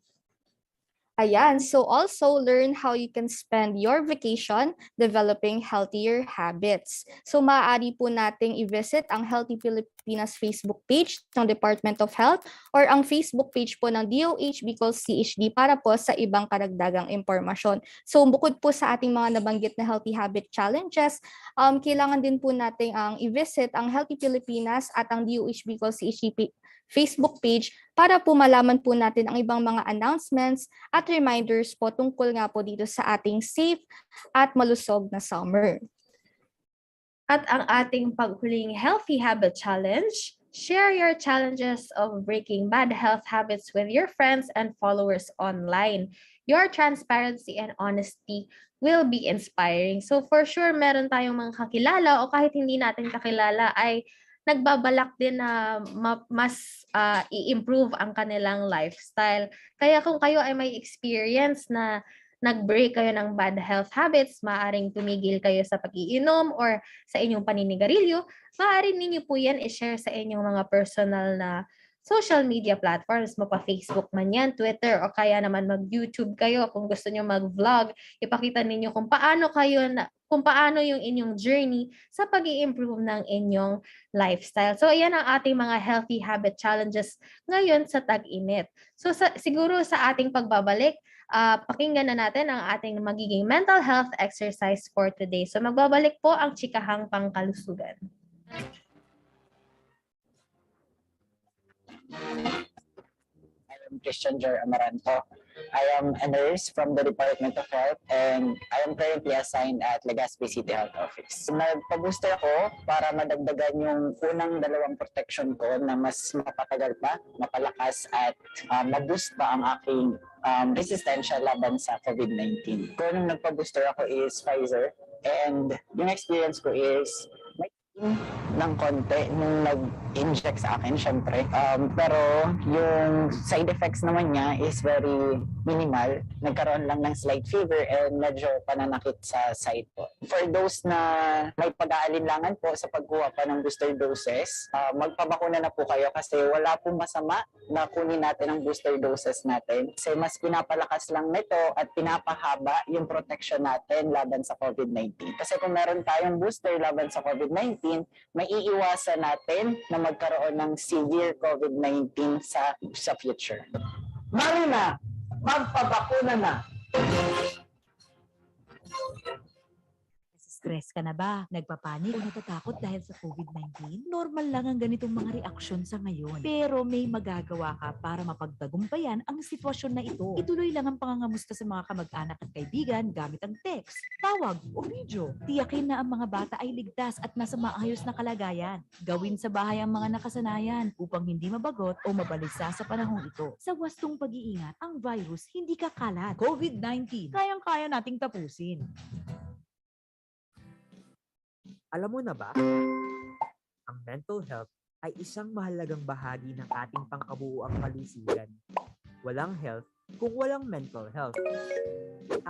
Ayan, so also learn how you can spend your vacation developing healthier habits. So maaari po nating i-visit ang Healthy Pilipinas Facebook page ng Department of Health or ang Facebook page po ng DOH Bicol CHD para po sa ibang karagdagang impormasyon. So bukod po sa ating mga nabanggit na healthy habit challenges, kailangan din po nating i-visit ang Healthy Pilipinas at ang DOH Bicol CHD Facebook page para po malaman po natin ang ibang mga announcements at reminders po tungkol nga po dito sa ating safe at malusog na summer. At ang ating paghuling Healthy Habit Challenge, share your challenges of breaking bad health habits with your friends and followers online. Your transparency and honesty will be inspiring. So for sure, meron tayong mga kakilala o kahit hindi natin kakilala ay nagbabalak din na mas i-improve ang kanilang lifestyle. Kaya kung kayo ay may experience na nag-break kayo ng bad health habits, maaaring tumigil kayo sa pag-iinom or sa inyong paninigarilyo, maaaring ninyo po yan i-share sa inyong mga personal na social media platforms, mapa-Facebook man yan, Twitter, o kaya naman mag-YouTube kayo kung gusto nyo mag-vlog, ipakita ninyo kung paano yung inyong journey sa pag-i-improve ng inyong lifestyle. So, ayan ang ating mga healthy habit challenges ngayon sa tag-init. So, siguro sa ating pagbabalik, pakinggan na natin ang ating magiging mental health exercise for today. So, magbabalik po ang chikahang pangkalusugan. I'm Christian Jor Amaranto. I am a nurse from the Department of Health and I am currently assigned at Legazpi City Health Office. Nagpa-booster ako para madagdagan yung unang dalawang protection ko na mas mapatagal pa, mapalakas at maboost pa ang aking resistensya laban sa COVID-19. Kung nung nagpa-booster ako is Pfizer and yung experience ko is ng konti nung nag-inject sa akin, syempre. Pero yung side effects naman niya is very minimal. Nagkaroon lang ng slight fever and medyo pananakit sa side po. For those na may pag-aalinlangan po sa pagkuha pa ng booster doses, magpabakuna na po kayo kasi wala pong masama na kunin natin ang booster doses natin. Kasi mas pinapalakas lang nito at pinapahaba yung protection natin laban sa COVID-19. Kasi kung meron tayong booster laban sa COVID-19, may iiwasan natin na magkaroon ng severe COVID-19 sa future. Mali na, magpabakuna na. Stress ka na ba? Nagpapanik o natatakot dahil sa COVID-19? Normal lang ang ganitong mga reaksyon sa ngayon. Pero may magagawa ka para mapagtagumpayan ang sitwasyon na ito. Ituloy lang ang pangangamusta sa mga kamag-anak at kaibigan gamit ang text, tawag o video. Tiyakin na ang mga bata ay ligtas at nasa maayos na kalagayan. Gawin sa bahay ang mga nakasanayan upang hindi mabagot o mabalisa sa panahong ito. Sa wastong pag-iingat, ang virus hindi kakalat. COVID-19, kayang-kaya nating tapusin. Alam mo na ba, ang mental health ay isang mahalagang bahagi ng ating pangkabuuang kalusugan. Walang health kung walang mental health.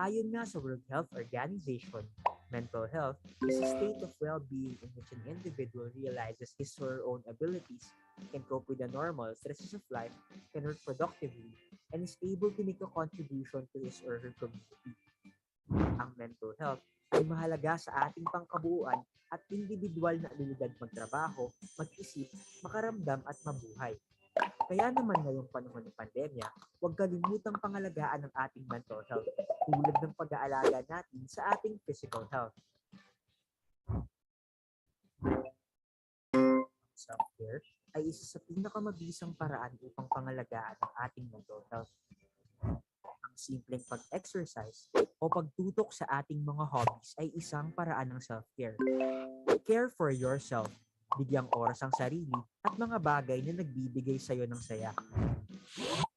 Ayon nga sa World Health Organization, mental health is a state of well-being in which an individual realizes his or her own abilities, can cope with the normal stresses of life, can work productively, and is able to make a contribution to his or her community. Ang mental health ay mahalaga sa ating pangkabuuan at individual na abilidad magtrabaho, mag-isip, makaramdam at mabuhay. Kaya naman ngayong panahon ng pandemya, huwag kalimutang pangalagaan ang ating mental health tulad ng pag-aalaga natin sa ating physical health. Self-care ay isa sa pinakamabisang paraan upang pangalagaan ang ating mental health. Ang simpleng pag-exercise o pagtutok sa ating mga hobbies ay isang paraan ng self-care. Care for yourself. Bigyang oras ang sarili at mga bagay na nagbibigay sa'yo ng saya.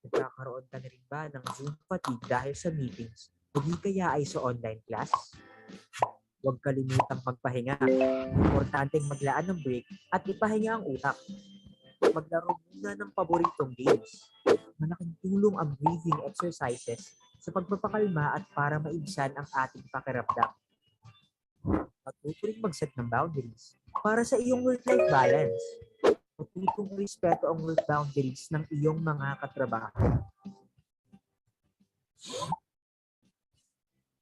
Nagkakaroon ka na rin ba ng Zoom fatigue dahil sa meetings o di kaya ay sa online class? Huwag kalimutang magpahinga. Importanteng maglaan ng break at ipahinga ang utak. Maglaro muna ng paboritong games. Malaking tulong ang breathing exercises sa pagpapakalma at para maibsan ang ating pakiramdam. Matuturing mag-set ng boundaries para sa iyong work-life balance. Matutong respeto ang work boundaries ng iyong mga katrabaho.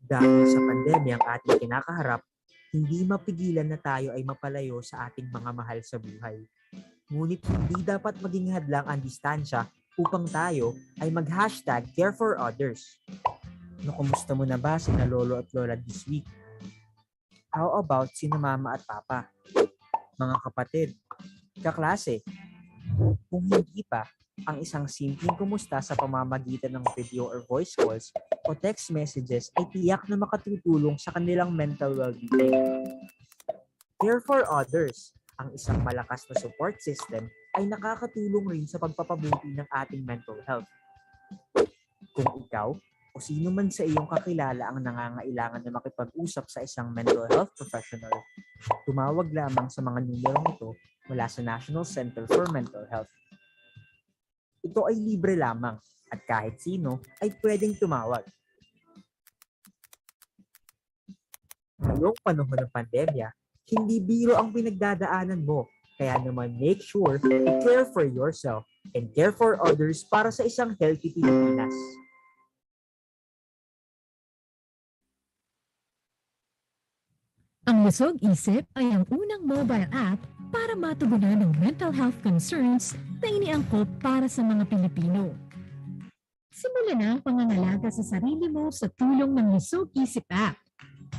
Dahil sa pandemya ang ating kinakaharap, hindi mapigilan na tayo ay mapalayo sa ating mga mahal sa buhay. Ngunit hindi dapat maging hadlang ang distansya upang tayo ay mag-hashtag care for others. Kumusta mo na ba sina lolo at lola this week? How about sina mama at papa? Mga kapatid, kaklase? Kung hindi pa, ang isang simpleng kumusta sa pamamagitan ng video or voice calls o text messages ay tiyak na makatutulong sa kanilang mental well-being. Care for others, ang isang malakas na support system ay nakakatulong rin sa pagpapabuti ng ating mental health. Kung ikaw o sino man sa iyong kakilala ang nangangailangan na makipag-usap sa isang mental health professional, tumawag lamang sa mga numerong ito mula sa National Center for Mental Health. Ito ay libre lamang at kahit sino ay pwedeng tumawag. Ngayong panahon ng pandemya, hindi biro ang pinagdadaanan mo. Kaya naman make sure to care for yourself and care for others para sa isang healthy Pilipinas. Ang Lusog Isip ay ang unang mobile app para matugunan ang mental health concerns na iniangkop para sa mga Pilipino. Simula na ang pangangalaga sa sarili mo sa tulong ng Lusog Isip app.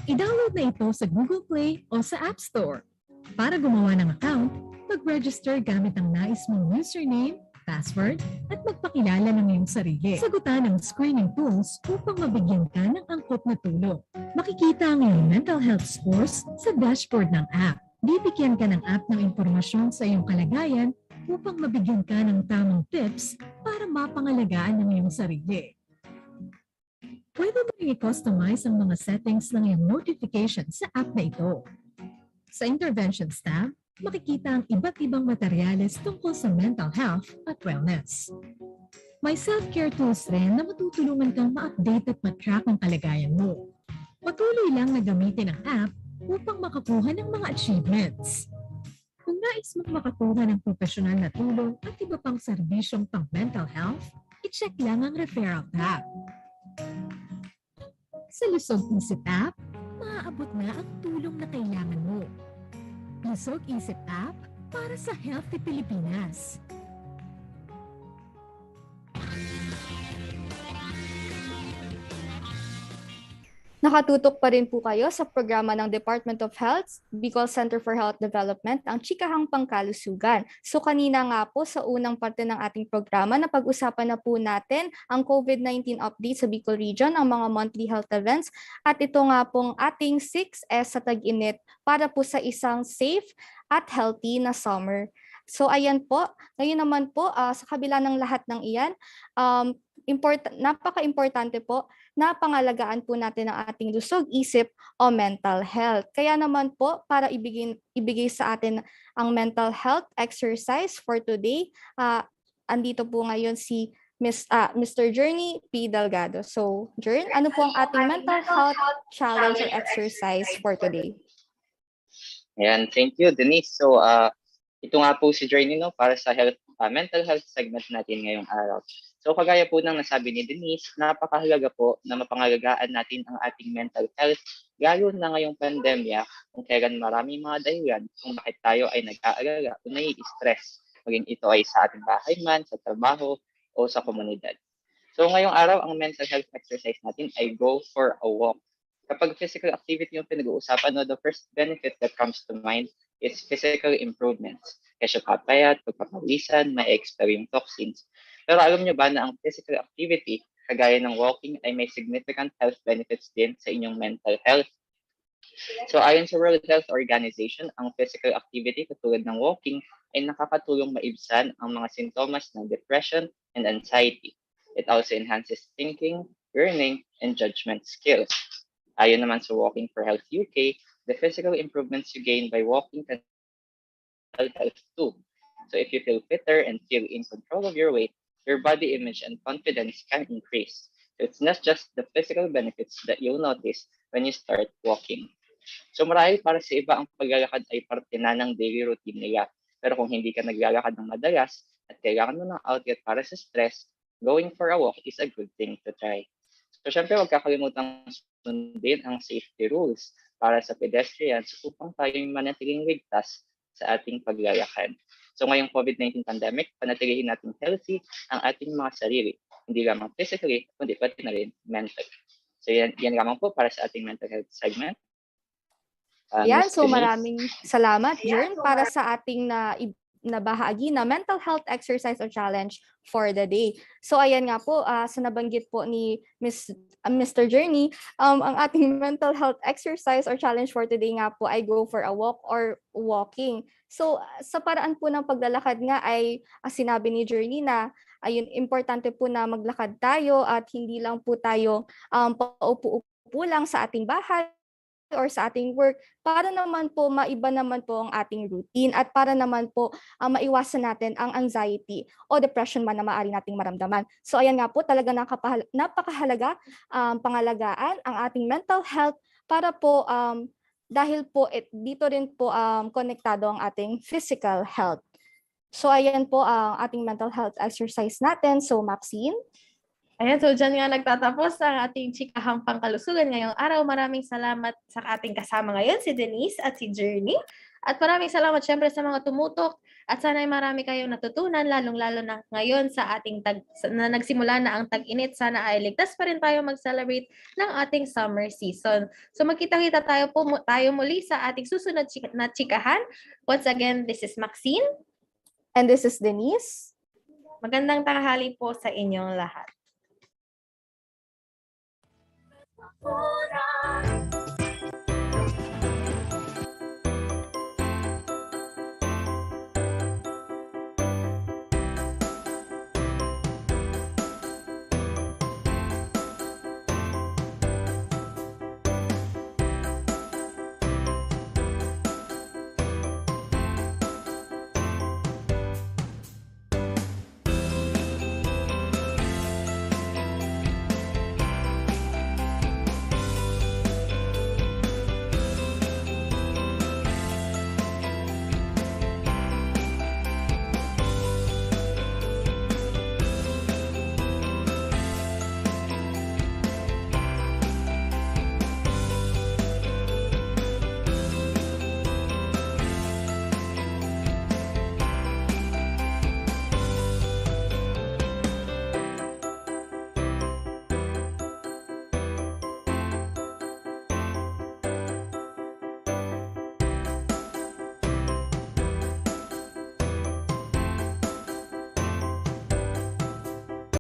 I-download na ito sa Google Play o sa App Store. Para gumawa ng account, mag-register gamit ang nais mong username, password, at magpakilala ng iyong sarili. Sagutan ang screening tools upang mabigyan ka ng angkop na tulong. Makikita ang iyong mental health scores sa dashboard ng app. Bibigyan ka ng app ng impormasyon sa iyong kalagayan upang mabigyan ka ng tamang tips para mapangalagaan ang iyong sarili. Pwede mo rin i-customize ang mga settings ng iyong notifications sa app na ito. Sa Interventions tab, makikita ang iba't ibang materyales tungkol sa mental health at wellness. May self-care tools rin na matutulungan kang ma-update at ma-track ang kalagayan mo. Patuloy lang na gamitin ang app upang makakuha ng mga achievements. Kung nais mong makakuha ng profesional na tulong at iba pang serbisyong pang mental health, i-check lang ang referral tab. Sa Lusog Isip app, maaabot na ang tulong na kailangan mo. Lusog Isip app para sa Healthy Pilipinas. Nakatutok pa rin po kayo sa programa ng Department of Health, Bicol Center for Health Development, ang Chikahang Pangkalusugan. So kanina nga po sa unang parte ng ating programa, napag-usapan na po natin ang COVID-19 update sa Bicol Region, ang mga monthly health events, at ito nga pong ating 6S sa tag-init para po sa isang safe at healthy na summer. So ayan po, ngayon naman po sa kabila ng lahat ng iyan, napaka-importante po na pangalagaan po natin ang ating lusog isip o mental health. Kaya naman po, para ibigay sa atin ang mental health exercise for today, andito po ngayon si Mr. Journey P. Delgado. So, Jern, ano po ang ating mental health challenge or exercise for today? Ayan, thank you, Denise. So, ito nga po si Journey para sa mental health segment natin ngayong araw. So kagaya po ng nasabi ni Denise, napakahalaga po na mapangalagaan natin ang ating mental health, lalo na ngayong pandemya kung kailan maraming mga dahilan kung bakit tayo ay nag-aalala o nai-stress. maging ito ay sa ating bahay man, sa trabaho, o sa komunidad. So ngayong araw, ang mental health exercise natin ay go for a walk. Kapag physical activity yung pinag-uusapan, no, the first benefit that comes to mind is physical improvements. Kesyo kapayat, pagpapawisan, may expel yung toxins. Pero alam nyo ba na ang physical activity, kagaya ng walking, ay may significant health benefits din sa inyong mental health? So ayon sa World Health Organization, ang physical activity katulad ng walking ay nakakatulong maibsan ang mga sintomas ng depression and anxiety. It also enhances thinking, learning, and judgment skills. Ayon naman sa Walking for Health UK, the physical improvements you gain by walking can health too. So if you feel fitter and feel in control of your weight, your body image and confidence can increase. So it's not just the physical benefits that you'll notice when you start walking. So marahil para sa iba, ang paglalakad ay parte na ng daily routine nila. Pero kung hindi ka naglalakad ng madalas at kailangan mo ng outlet para sa stress, going for a walk is a good thing to try. So syempre, huwag kakalimutan sundin ang safety rules para sa pedestrians upang tayo manatiling ligtas sa ating paglalakad. So ngayong COVID-19 pandemic, panatilihin natin healthy ang ating mga sarili, hindi lamang physically, kundi pati na rin mentally. So yan lamang po para sa ating mental health segment. Yan, so maraming salamat, Jern, para sa ating na bahagi na mental health exercise or challenge for the day. So ayan nga po, sa nabanggit po ni Mr. Journey, ang ating mental health exercise or challenge for today nga po ay go for a walk or walking. So sa paraan po ng paglalakad nga ay sinabi ni Journey na ayun, importante po na maglakad tayo at hindi lang po tayo paupo-upo lang sa ating bahay or sa ating work, para naman po maiba naman po ang ating routine at para naman po maiwasan natin ang anxiety o depression man na maaari nating maramdaman. So ayan nga po, talaga napakahalaga pangalagaan ang ating mental health para po dahil po dito rin po konektado ang ating physical health. So ayan po ang ating mental health exercise natin. So Maxine? Ayan, so dyan nga nagtatapos ang ating chikahang pangkalusugan ngayong araw. Maraming salamat sa ating kasama ngayon, si Denise at si Journey. At maraming salamat syempre sa mga tumutok. At sana ay marami kayong natutunan, lalong-lalo na ngayon sa ating na nagsimula na ang tag-init. Sana ay ligtas pa rin tayo mag-celebrate ng ating summer season. So magkita-kita tayo muli sa ating susunod na chikahan. Once again, this is Maxine. And this is Denise. Magandang tanghali po sa inyong lahat. Pura